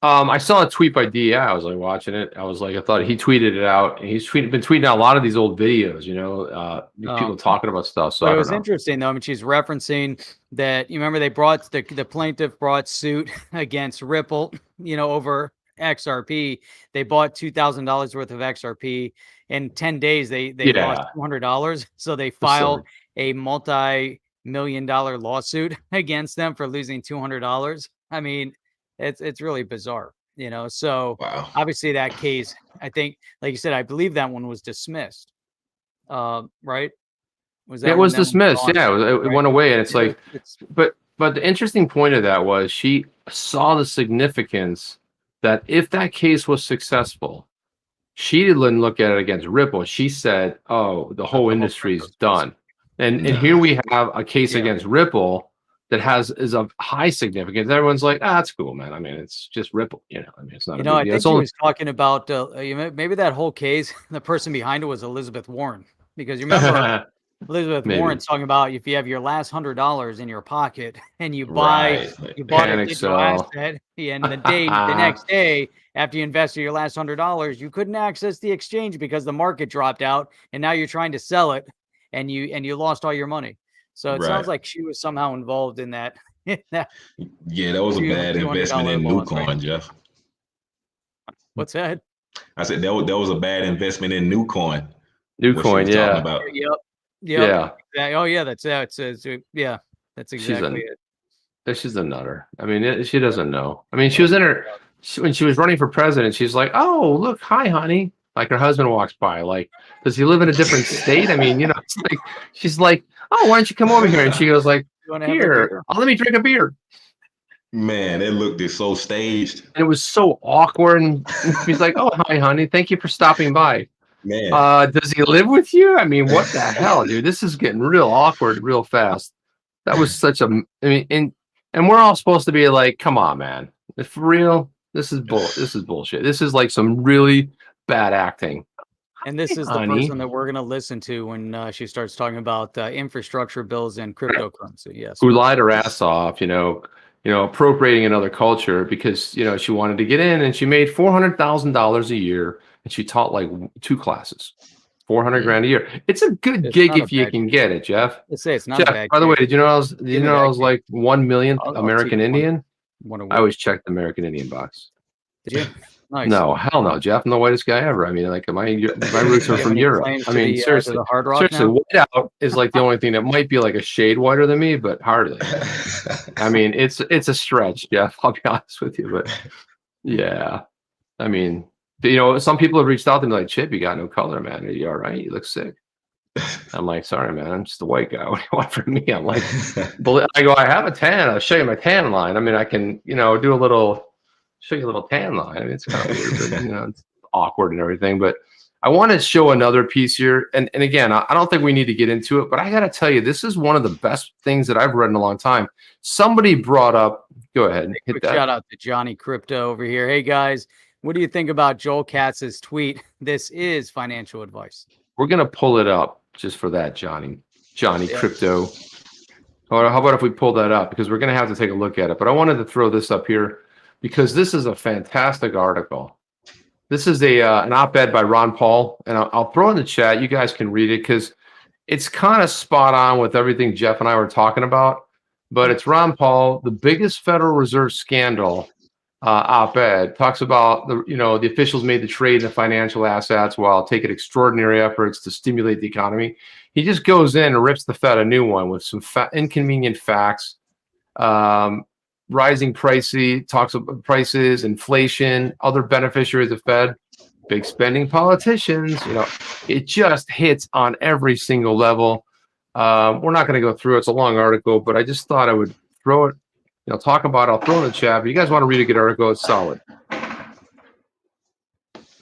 I saw a tweet by DI. I was like watching it. I thought he tweeted it out, and he's been tweeting out a lot of these old videos. You know, people talking about stuff. So but it was interesting though. I mean, she's referencing that. You remember they brought the plaintiff brought suit against Ripple. You know, over XRP. They bought $2,000 worth of XRP. In 10 days, they lost $200. So they filed a multi-million-dollar lawsuit against them for losing $200. I mean, it's really bizarre, you know. So obviously that case, I think, like you said, I believe that one was dismissed. Right? It was dismissed. Yeah, it went away, and it's like, but the interesting point of that was she saw the significance that if that case was successful, she didn't look at it against Ripple. She said, "Oh, the whole industry's done." And here we have a case against Ripple that is of high significance. Everyone's like, that's cool, man. I mean, it's just Ripple. You know, I mean, it's not. I think she was talking about maybe that whole case. The person behind it was Elizabeth Warren, because you remember Elizabeth Warren's talking about if you have your last $100 in your pocket and you bought a digital asset, and the next day after you invested your last $100, you couldn't access the exchange because the market dropped out, and now you're trying to sell it, and you lost all your money. So it sounds like she was somehow involved in that. Yeah, that was a bad investment in Newcoin, Jeff. What's that? I said that was a bad investment in Newcoin. Newcoin, yeah. About. Yeah. Oh, yeah. That's yeah. That's exactly it. She's a nutter. I mean, she doesn't know. I mean, she was when she was running for president. She's like, "Oh, look, hi, honey." Like her husband walks by. Like, does he live in a different state? I mean, you know, it's like she's like, "Oh, why don't you come over here?" And she goes like, "Here, let me drink a beer." Man, it looked so staged. And it was so awkward. And he's like, "Oh, hi, honey. Thank you for stopping by." Man, does he live with you? I mean, what the hell, dude? This is getting real awkward real fast. That was such a. I mean, and we're all supposed to be like, "Come on, man. If for real, this is bullshit. This is like some really bad acting." And this is the person that we're going to listen to when she starts talking about infrastructure bills and cryptocurrency. Yes, who lied her ass off, you know, appropriating another culture because she wanted to get in, and she made $400,000 a year, and she taught like 2 classes, $400,000 a year. It's a good gig if you can get it, Jeff. Let's say it's not Jeff, a bad by the gig. way, did you know I was like 1 millionth American Indian? I'll I always check the American Indian box. Did you? Nice. No, hell no, Jeff. I'm the whitest guy ever. I mean, like, my roots Do are you have from any Europe. claims I to mean, the seriously, Hard Rock seriously, now? white out is like the only thing that might be like a shade whiter than me, but hardly. I mean, it's a stretch, Jeff. I'll be honest with you, but yeah, I mean, some people have reached out to me like, Chip, you got no color, man. Are you all right? You look sick. I'm like, sorry, man. I'm just a white guy. What do you want from me? I'm like, I go, I have a tan. I'll show you my tan line. I mean, I can, do a little, show you a little tan line. I mean, it's kind of weird, but it's awkward and everything. But I want to show another piece here. And again, I don't think we need to get into it, but I got to tell you, this is one of the best things that I've read in a long time. Somebody brought up, go ahead. Quick shout out to Johnny Crypto over here. Hey guys, what do you think about Joel Katz's tweet? This is financial advice. We're going to pull it up just for that, Johnny Crypto. Or how about if we pull that up? Because we're going to have to take a look at it. But I wanted to throw this up here because this is a fantastic article. This is an op-ed by Ron Paul, and I'll throw in the chat. You guys can read it because it's kind of spot on with everything Jeff and I were talking about. But it's Ron Paul, the biggest Federal Reserve scandal op-ed, talks about the officials made the trade in financial assets while taking extraordinary efforts to stimulate the economy. He just goes in and rips the Fed a new one with some inconvenient facts. Rising talks about prices, inflation, other beneficiaries of Fed, big spending politicians. It just hits on every single level. We're not going to go through it. It's a long article, but I just thought I would throw it, talk about it. I'll throw it in the chat. If you guys want to read a good article, it's solid.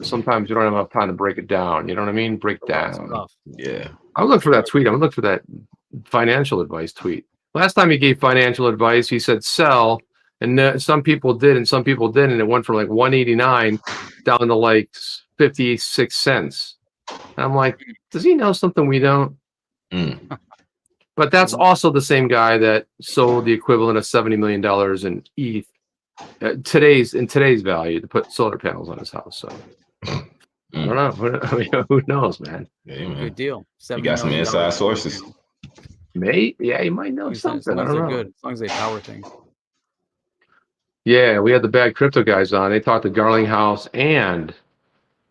Sometimes you don't have enough time to break it down. You know what I mean? Break down. Yeah. I would look for that tweet. I would look for that financial advice tweet. Last time he gave financial advice, he said sell, and some people did and some people didn't. It went from like 189 down to like 56 cents. And I'm like, does he know something we don't? But that's also the same guy that sold the equivalent of $70 million in ETH in today's value to put solar panels on his house. So I don't know. I mean, who knows, man? Yeah, man. Good deal. You got some inside sources. Mate, yeah, you might know something. I don't know. Good. As long as they power things. Yeah, we had the bad crypto guys on. They talked to Garlinghouse and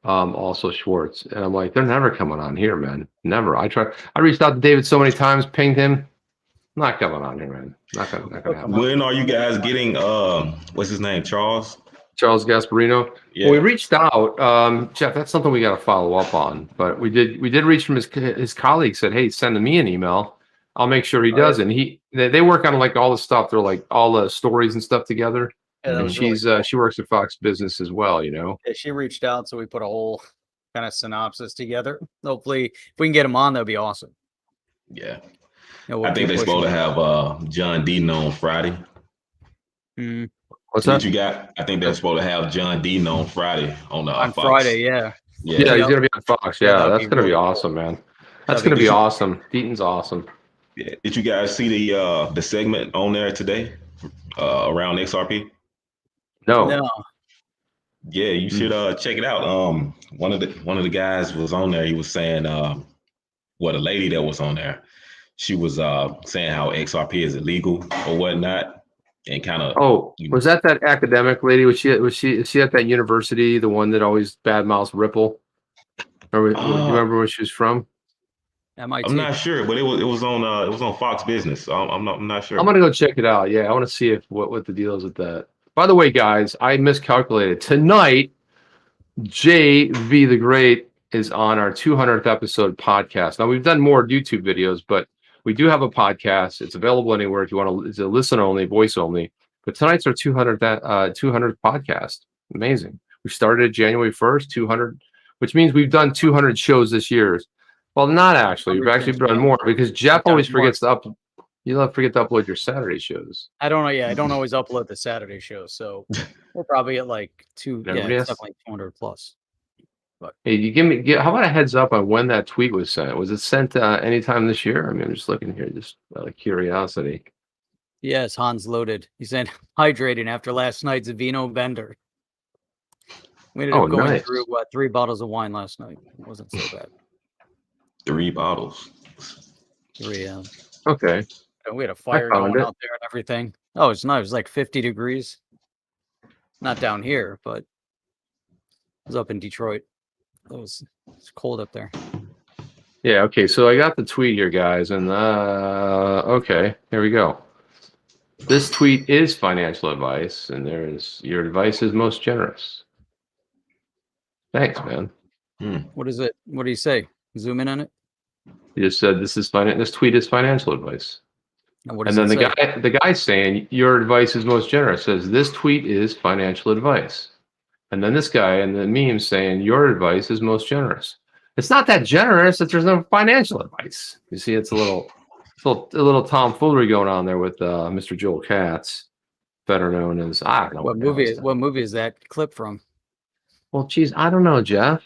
also Schwartz, and I'm like, they're never coming on here, man. Never. I reached out to David so many times, pinged him. Not coming on here, man. Not gonna happen. When are you guys getting what's his name? Charles Gasparino. Yeah. Well, we reached out, Jeff. That's something we got to follow up on. But we did reach from his colleague. Said, hey, send me an email. I'll make sure he does. And they work on like all the stuff. They're like all the stories and stuff together. Yeah, and she's really cool. She works at Fox Business as well. Yeah, she reached out, so we put a whole kind of synopsis together. Hopefully, if we can get him on, that'd be awesome. Yeah. We'll I think they're supposed to have John Dean on Friday. What's that? I think they're supposed to have John Dean on Friday on Fox. Friday, yeah. Yeah, he's gonna be on Fox. Yeah, that's gonna be awesome, man. That's gonna be awesome. Deaton's awesome. Yeah. Did you guys see the segment on there today around XRP? No. Yeah, you should check it out. One of the guys was on there. He was saying, the lady that was on there, she was saying how XRP is illegal or whatnot, and kind of. Oh, was that academic lady? Was she at that university? The one that always badmouths Ripple? Or do you remember where she was from? MIT. I'm not sure, but it was on Fox Business. So I'm not sure. I'm gonna go check it out. Yeah, I want to see what the deal is with that. By the way, guys, I miscalculated. Tonight, JV the Great is on our 200th episode podcast. Now, we've done more YouTube videos, but we do have a podcast. It's available anywhere if you want to. It's a listen only, voice only. But tonight's our 200th podcast. Amazing. We started January 1st, 200, which means we've done 200 shows this year. Well, not actually. We've actually done more because Jeff always forgets to upload. You forget to upload your Saturday shows. I don't know. Yeah, I don't always upload the Saturday shows, so we're probably at like it's definitely 200 plus. But hey, you how about a heads up on when that tweet was sent? Was it sent anytime this year? I mean, I'm just looking here, just out of curiosity. Yes, Hans loaded. He said hydrating after last night's vino bender. We ended up going through 3 bottles of wine last night. It wasn't so bad. 3 bottles. 3, yeah. Okay. And we had a fire going out there and everything. Oh, it's nice. It was like 50 degrees. Not down here, but was up in Detroit. It's cold up there. Yeah, okay, so I got the tweet here, guys, and okay, here we go. This tweet is financial advice, and there's your advice is most generous. Thanks, man. What is it? What do you say? Zoom in on it. You just said this tweet is financial advice. And, what And does then it say? the guy saying your advice is most generous says this tweet is financial advice. And then this guy in the meme saying your advice is most generous. It's not that generous that there's no financial advice. You see, it's a little tomfoolery going on there with Mr. Joel Katz, better known as I don't know What movie is that clip from? Well, geez, I don't know, Jeff.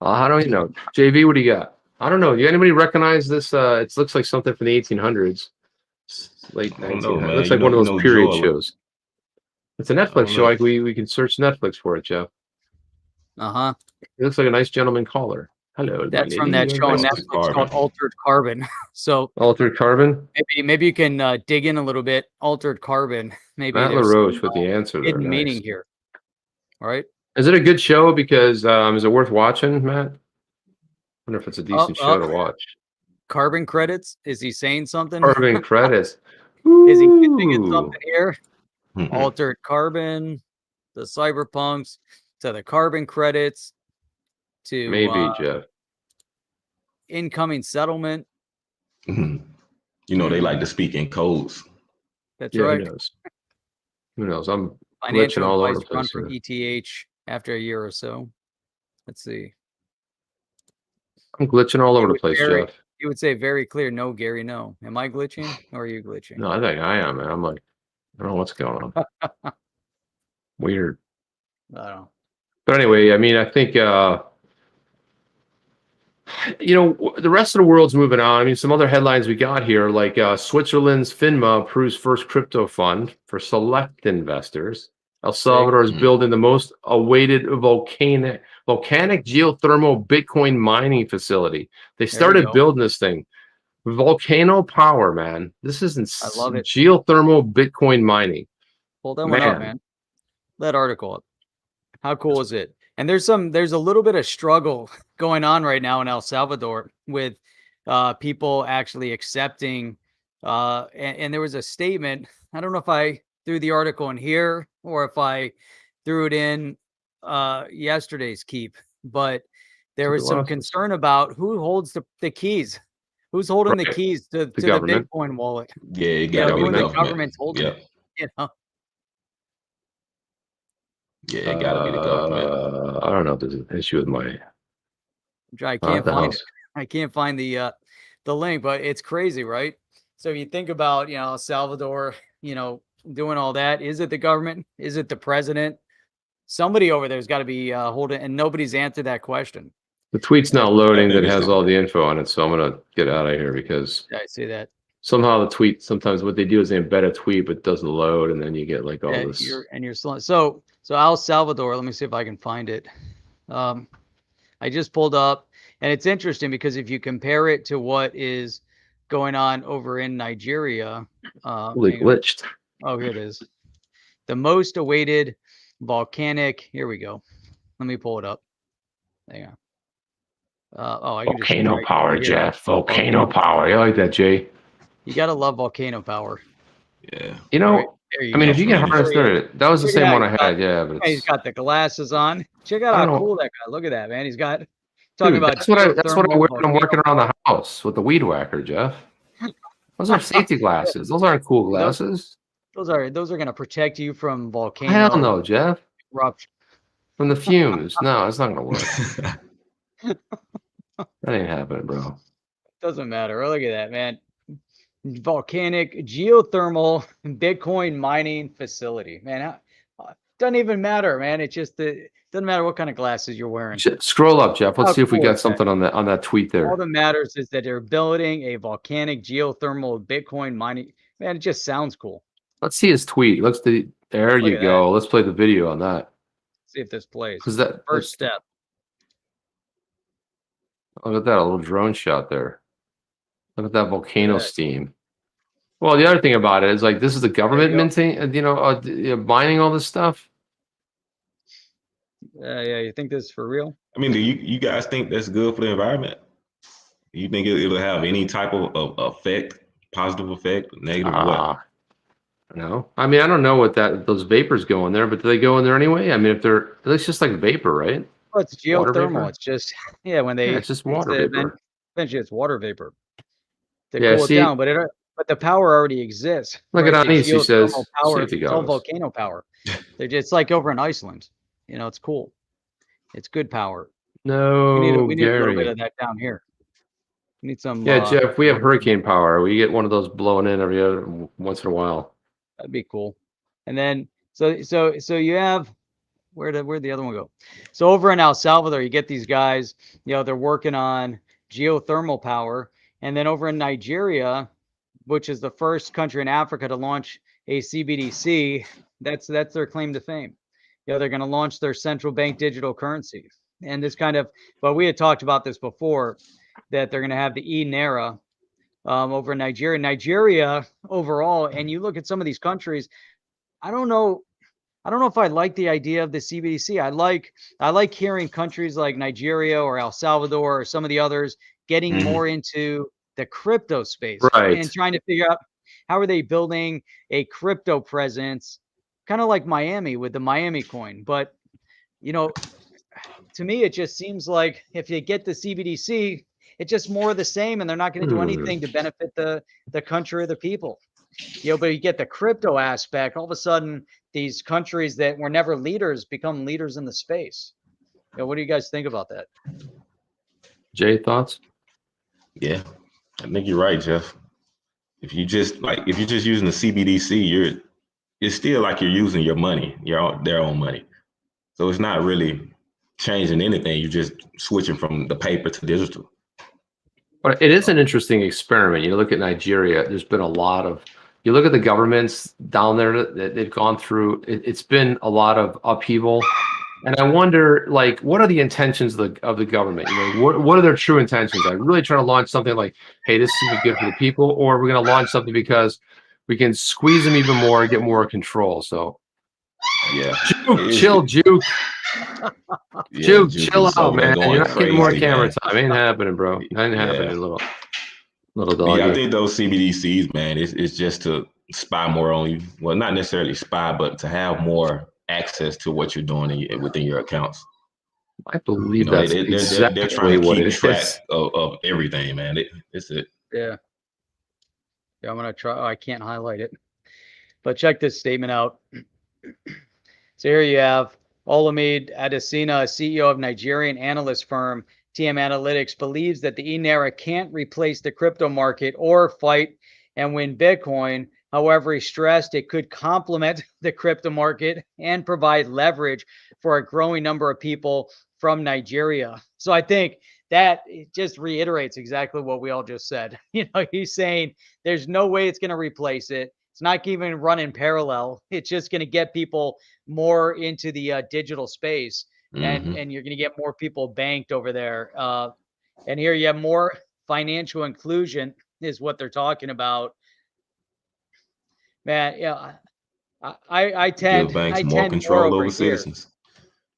How do you know? JV, what do you got? I don't know. Do anybody recognize this? It looks like something from the 1800s, late 1900s. It looks like one of those period shows. It's a Netflix show. Like we can search Netflix for it, Jeff. Uh-huh. It looks like a nice gentleman caller. Hello. That's from that show on Netflix called Altered Carbon. So Altered Carbon? maybe you can dig in a little bit. Altered Carbon. Maybe Matt there's LaRoche with the answer there. hidden meaning here. All right. Is it a good show? Because is it worth watching, Matt? I wonder if it's a decent show to watch. Carbon credits? Is he saying something? Carbon credits. Is he thinking something here? Mm-mm. Altered Carbon, the cyberpunks, to the carbon credits, to Maybe, Jeff. incoming settlement. You know, they like to speak in codes. That's Yeah, right. who knows? Who knows? I'm Financial glitching all over advice the run place for here. ETH after a year or so. Let's see. I'm glitching all over the place, Jeff. You would say very clear, no, Gary, no. Am I glitching or are you glitching? No, I think I am, man. I'm like, I don't know what's going on. Weird. I don't know. But anyway, I mean, I think, you know, the rest of the world's moving on. I mean, some other headlines we got here, like Switzerland's FINMA approves first crypto fund for select investors. El Salvador is building the most awaited volcanic geothermal Bitcoin mining facility. They started building this thing. Volcano power, man. This is I love it. Geothermal Bitcoin mining. Pull that one up, man. That article up. How cool is it? And there's a little bit of struggle going on right now in El Salvador with people actually accepting. And there was a statement. I don't know if I threw the article in here or if I threw it in yesterday's Keep, but there was some concern about who holds the keys. Who's holding the keys to the Bitcoin wallet? Yeah, it got to be the government's holding it. You know. Yeah, it got to be the government. I don't know if there's an issue with my. I can't find it. I can't find the link, but it's crazy, right? So if you think about, you know, El Salvador, you know, doing all that, is it the government? Is it the president? Somebody over there's got to be holding, and nobody's answered that question. The tweet's not loading that has all the info on it, so I'm gonna get out of here because I see that. Somehow the tweet, sometimes what they do is they embed a tweet, but it doesn't load, and then you get like all this. You're slow. So El Salvador, let me see if I can find it. I just pulled up, and it's interesting because if you compare it to what is going on over in Nigeria, glitched. Oh, here it is. The most awaited volcanic. Here we go. Let me pull it up. Hang on. I can volcano power, Jeff. Volcano power. You like that, Jay? You gotta love volcano power. Yeah. You know, I mean, if you can harness through it, that was the same one I had. Yeah, but he's got the glasses on. Check out how cool that guy. Look at that, man. He's got talking about. That's what I wear when I'm working around the house with the weed whacker, Jeff. Those are safety glasses. Those aren't cool glasses. Those are going to protect you from volcano. Hell no, Jeff. Eruption. From the fumes. No, it's not gonna work. That ain't happening, bro. Doesn't matter. Look at that, man. Volcanic geothermal Bitcoin mining facility, man. Doesn't even matter, man. It just doesn't matter what kind of glasses you're wearing. Scroll up, Jeff. Let's see if we got something on that tweet there. All that matters is that they're building a volcanic geothermal Bitcoin mining. Man, it just sounds cool. Let's see his tweet. There you go. Let's play the video on that. See if this plays. First step. Look at that, a little drone shot there. Look at that volcano steam. Well, the other thing about it is like this is the government minting, mining all this stuff. Yeah, you think this is for real? I mean, do you guys think that's good for the environment? Do you think it'll have any type of effect, positive effect, negative, or what? No, I mean, I don't know what those vapors go in there, but do they go in there anyway? I mean, if it's just like vapor, right? Well, it's Water geothermal. vapor? It's just when Yeah, it's just water vapor. eventually it's water vapor to Yeah, cool it see, down, but the power already exists, look right? at The Anisi, he says geothermal power, safety it's all goggles. volcano power. It's like over in Iceland. It's cool. It's good power. No, We need a little bit Gary. of that down here. We need some. Yeah, Jeff, we have hurricane power. We get one of those blowing in once in a while. That'd be cool. And then so you have where'd the other one go? So over in El Salvador, you get these guys, they're working on geothermal power. And then over in Nigeria, which is the first country in Africa to launch a CBDC, that's their claim to fame. They're going to launch their central bank digital currency. And this but we had talked about this before, that they're going to have the e-Naira over in Nigeria. Nigeria overall, and you look at some of these countries, I don't know if I like the idea of the CBDC. I like hearing countries like Nigeria or El Salvador or some of the others getting more into the crypto space, right, and trying to figure out how are they building a crypto presence, kind of like Miami with the Miami coin. But to me, it just seems like if you get the CBDC, it's just more of the same, and they're not going to do anything to benefit the country or the people. But you get the crypto aspect, all of a sudden these countries that were never leaders become leaders in the space. What do you guys think about that? Jay, thoughts? Yeah, I think you're right, Jeff. If you're just using the CBDC, it's still like you're using your money, their own money. So it's not really changing anything. You're just switching from the paper to digital. But it is an interesting experiment. You look at Nigeria, there's been a lot of, you look at the governments down there that they've gone through, it's been a lot of upheaval. And I wonder, like, what are the intentions of the government? What are their true intentions? Are they really trying to launch something like, hey, this is good for the people, or we're going to launch something because we can squeeze them even more and get more control? So, yeah, Juke, chill out, man. You're not getting more camera time. Ain't happening, bro. Ain't happening, little dog. Yeah, I think those CBDCs, man, it's just to spy more on you. Well, not necessarily spy, but to have more access to what you're doing within your accounts. I believe that's exactly they're trying to what keep it track is. of everything, man. It's it. Yeah, I'm gonna try. I can't highlight it, but check this statement out. So here you have Olamide Adesina, CEO of Nigerian analyst firm TM Analytics, believes that the e-Naira can't replace the crypto market or fight and win Bitcoin. However, he stressed it could complement the crypto market and provide leverage for a growing number of people from Nigeria. So I think that it just reiterates exactly what we all just said. He's saying there's no way it's going to replace it. It's not even run in parallel. It's just going to get people more into the digital space, and you're going to get more people banked over there. And here you have more financial inclusion is what they're talking about. Man, yeah, I tend give banks I more tend control more over citizens.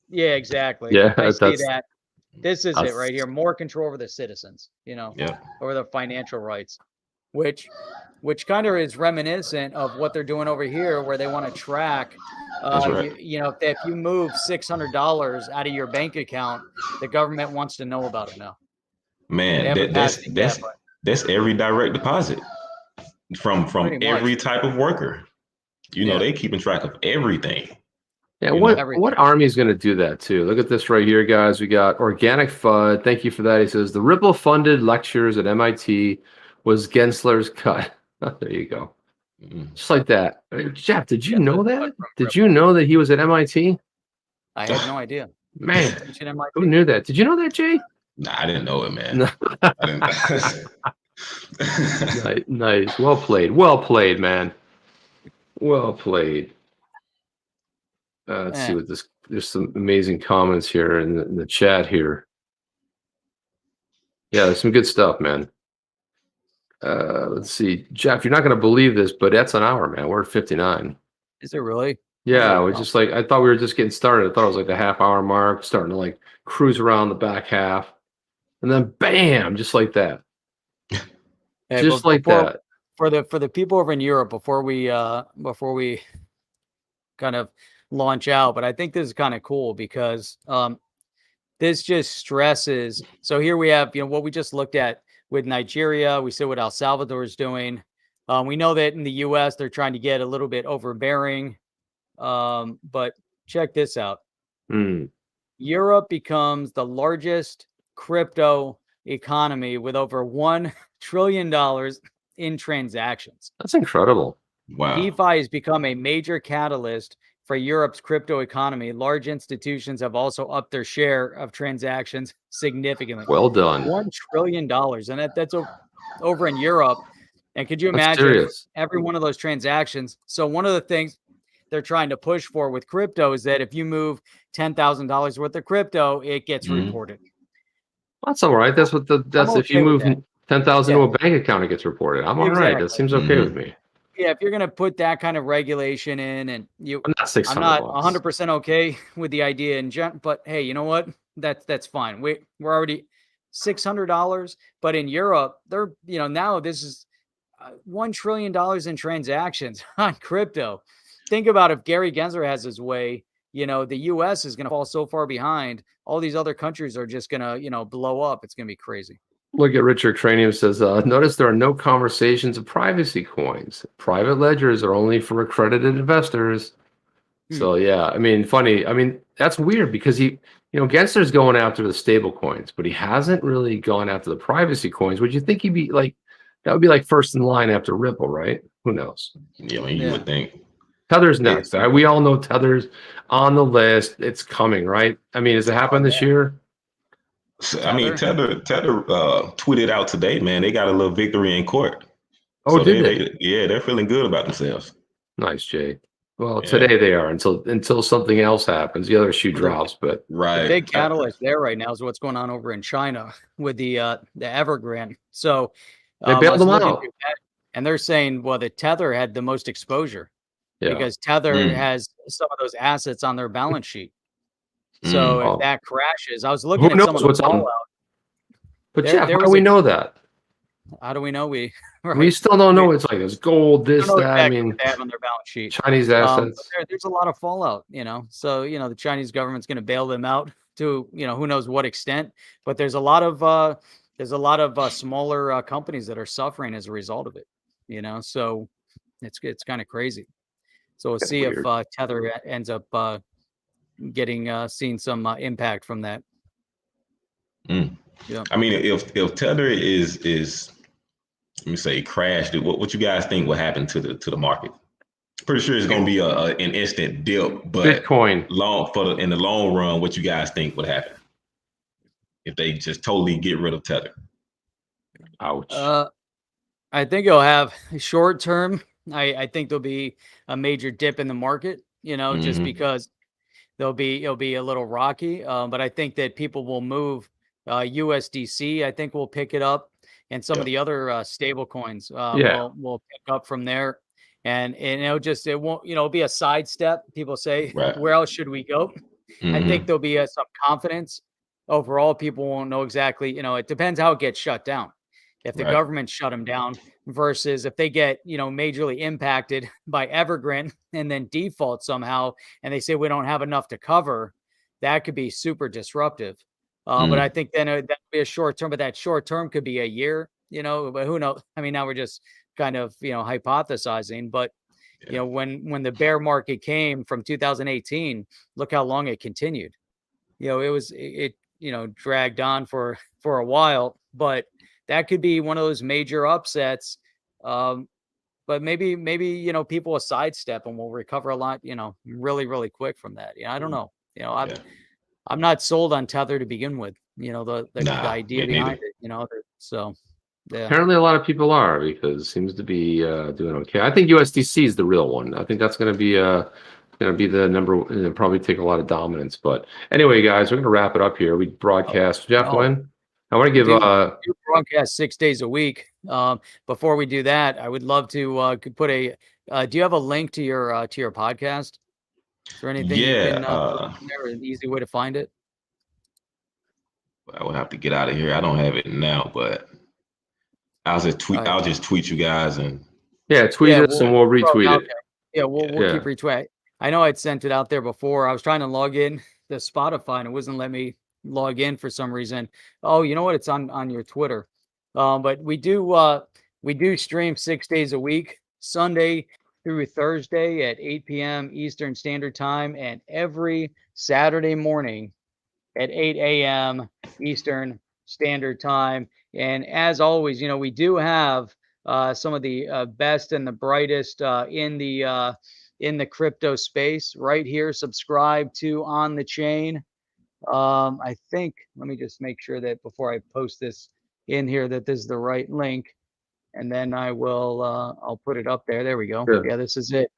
Yeah, exactly. Yeah, I see that. This is it right here. More control over the citizens, Yeah. over their financial rights, which kind of is reminiscent of what they're doing over here, where they want to track. That's right. If you move $600 out of your bank account, the government wants to know about it now. Man, that's every direct deposit from every type of worker. They keeping track of everything. Yeah, what army is going to do that too? Look at this right here, guys. We got Organic FUD. Thank you for that. He says the Ripple funded lectures at MIT was Gensler's cut. There you go. Just like that. Jeff, did you know that? Did you know that he was at MIT? I had no idea. Man, who knew that? Did you know that, Jay? Nah, I didn't know it, man. Nice. Well played, man. Well played. Let's see what this. There's some amazing comments here in the chat here. Yeah, there's some good stuff, man. Let's see, Jeff. You're not going to believe this, but that's an hour, man. We're at 59. Is it really? Yeah, we're just like, I thought we were just getting started. I thought it was like the half-hour mark, starting to like cruise around the back half, and then bam, just like that, Hey, just but like before that. for the people over in Europe, before we kind of launch out, but I think this is kind of cool because this just stresses. So here we have, what we just looked at with Nigeria. We see what El Salvador is doing. We know that in the U.S. they're trying to get a little bit overbearing. But check this out. Mm, Europe becomes the largest crypto economy with over $1 trillion in transactions. that's incredible. Wow. DeFi has become a major catalyst for Europe's crypto economy. Large institutions have also upped their share of transactions significantly. Well done. $1 trillion. And that's over in Europe. And could you That's imagine serious. every one of those transactions? So one of the things they're trying to push for with crypto is that if you move $10,000 worth of crypto, it gets Mhm. reported. That's all right. That's what that's if you okay with move that. 10,000 Yeah. to a bank account, it gets reported. I'm all right. That Exactly. seems okay with me. Yeah, if you're going to put that kind of regulation in, and I'm not 600 I'm not bucks. 100% okay with the idea in general, but hey, you know what? That's fine. We're already $600, but in Europe, they're, now this is $1 trillion in transactions on crypto. Think about if Gary Gensler has his way, the US is going to fall so far behind. All these other countries are just going to, blow up. It's going to be crazy. Look at Richard Cranium says, notice there are no conversations of privacy coins. Private ledgers are only for accredited investors. So yeah, I mean, funny. I mean, that's weird because Gensler's going after the stable coins, but he hasn't really gone after the privacy coins. Would you think he'd be like, that would be like first in line after Ripple, right? Who knows? Yeah, I mean, you would think. Tether's next. We all know Tether's on the list. It's coming, right? I mean, has it happened this year? So, I mean, Tether tweeted out today, man. They got a little victory in court. Oh, So did they? Yeah, they're feeling good about themselves. Nice, Jay. Well, Yeah. today they are until something else happens. The other shoe drops, but Right. The big catalyst there right now is what's going on over in China with the Evergrande. So they bailed them out. And they're saying, well, the Tether had the most exposure because Mm. Tether has some of those assets on their balance sheet. So if that crashes, I was looking Who at knows some of the what's on? fallout. But Jeff, how do we know that? How do we know we still don't know. It's like there's gold, this, don't know that. I exactly mean, what they have on their balance sheet. Chinese assets. There's a lot of fallout, So the Chinese government's going to bail them out to who knows what extent. But there's a lot of smaller companies that are suffering as a result of it. So it's kind of crazy. So we'll see if Tether ends up seeing some impact from that. Yeah. I mean, if Tether is let me say crashed, what you guys think will happen to the market? Pretty sure it's going to be an instant dip, but Bitcoin in the long run, what you guys think would happen if they just totally get rid of Tether? Ouch. I think it'll have short term. I think there'll be a major dip in the market, just because it'll be a little rocky. But I think that people will move. USDC, I think we'll pick it up, and some of the other stable coins will pick up from there. And it won't, it'll be a sidestep. People say, where else should we go? I think there'll be some confidence. Overall, people won't know exactly, it depends how it gets shut down. If the government shut them down versus if they get, majorly impacted by Evergrande and then default somehow, and they say we don't have enough to cover, that could be super disruptive. But I think then that would be a short term, but that short term could be a year, but who knows? I mean, now we're just kind of, hypothesizing, but when the bear market came from 2018, look how long it continued. It dragged on for a while, but that could be one of those major upsets. But maybe, people will sidestep and will recover a lot, really, really quick from that. I don't know. I'm not sold on Tether to begin with, the idea behind it, so yeah. Apparently a lot of people are because it seems to be doing okay. I think USDC is the real one. I think that's going to be the number, and probably take a lot of dominance. But anyway, guys, we're going to wrap it up here. We broadcast. Jeff, when? I want to give we broadcast 6 days a week. Before we do that, I would love to put do you have a link to your podcast? Is there anything you can put in there, an easy way to find it? I would have to get out of here. I don't have it now, but I'll just tweet. All right. I'll just tweet you guys and tweet us and we'll retweet it. Okay. Yeah, we'll keep retweet. I know I'd sent it out there before. I was trying to log in to Spotify and it wasn't letting me log in for some reason. Oh, you know what? It's on your Twitter. But we do stream 6 days a week, Sunday through Thursday at 8 p.m. Eastern Standard Time, and every Saturday morning at 8 a.m. Eastern Standard Time. And as always, you know, we do have some of the best and the brightest in the crypto space right here. Subscribe to On the Chain. I think, let me just make sure that before I post this in here that this is the right link, and then I will I'll put it up there. There we go. Good. Yeah, this is it.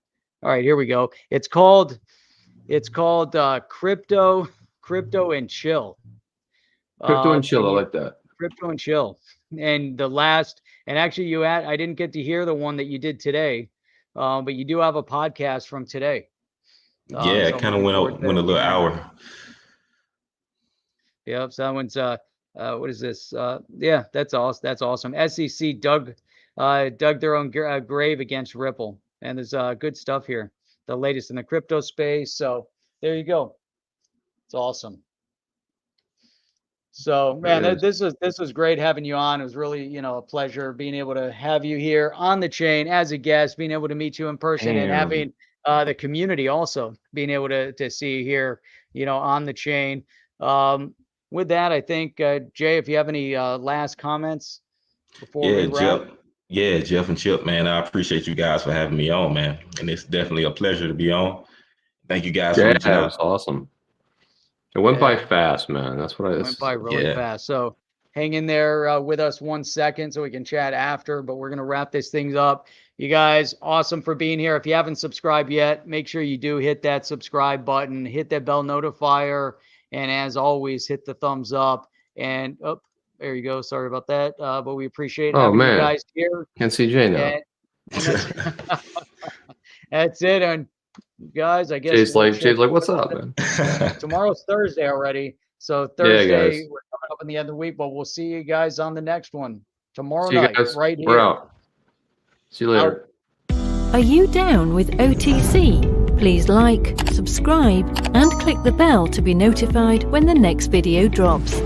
All right, here we go. It's called Crypto and Chill. Crypto and Chill, I like that. Crypto and Chill. And actually I didn't get to hear the one that you did today, but you do have a podcast from today. yeah, it kind of went a little hour. Yep. So that one's what is this? Yeah, that's awesome. That's awesome. SEC dug their own grave against Ripple, and there's good stuff here. The latest in the crypto space. So there you go. It's awesome. So man, this was great having you on. It was really, you know, a pleasure being able to have you here on the chain as a guest, being able to meet you in person, and having the community also being able to see you here, you know, on the chain. With that, I think Jay, if you have any last comments before we wrap. Jeff and Chip, man, I appreciate you guys for having me on, man, and it's definitely a pleasure to be on. Thank you guys. Yeah, that was awesome. It went by fast, man. That's what went by really fast. So hang in there with us 1 second so we can chat after, but we're going to wrap this thing up. You guys, awesome for being here. If you haven't subscribed yet, make sure you do hit that subscribe button, hit that bell notifier, and as always, hit the thumbs up. And there you go. Sorry about that. But we appreciate having you guys here. Can't see Jay now. That's it. And guys, I guess Jay's like, what's up, man? Tomorrow's Thursday already. So Thursday, we're coming up in the end of the week, but we'll see you guys on the next one tomorrow night, right here. We're out. See you later. Are you down with OTC? Please like, subscribe, and click the bell to be notified when the next video drops.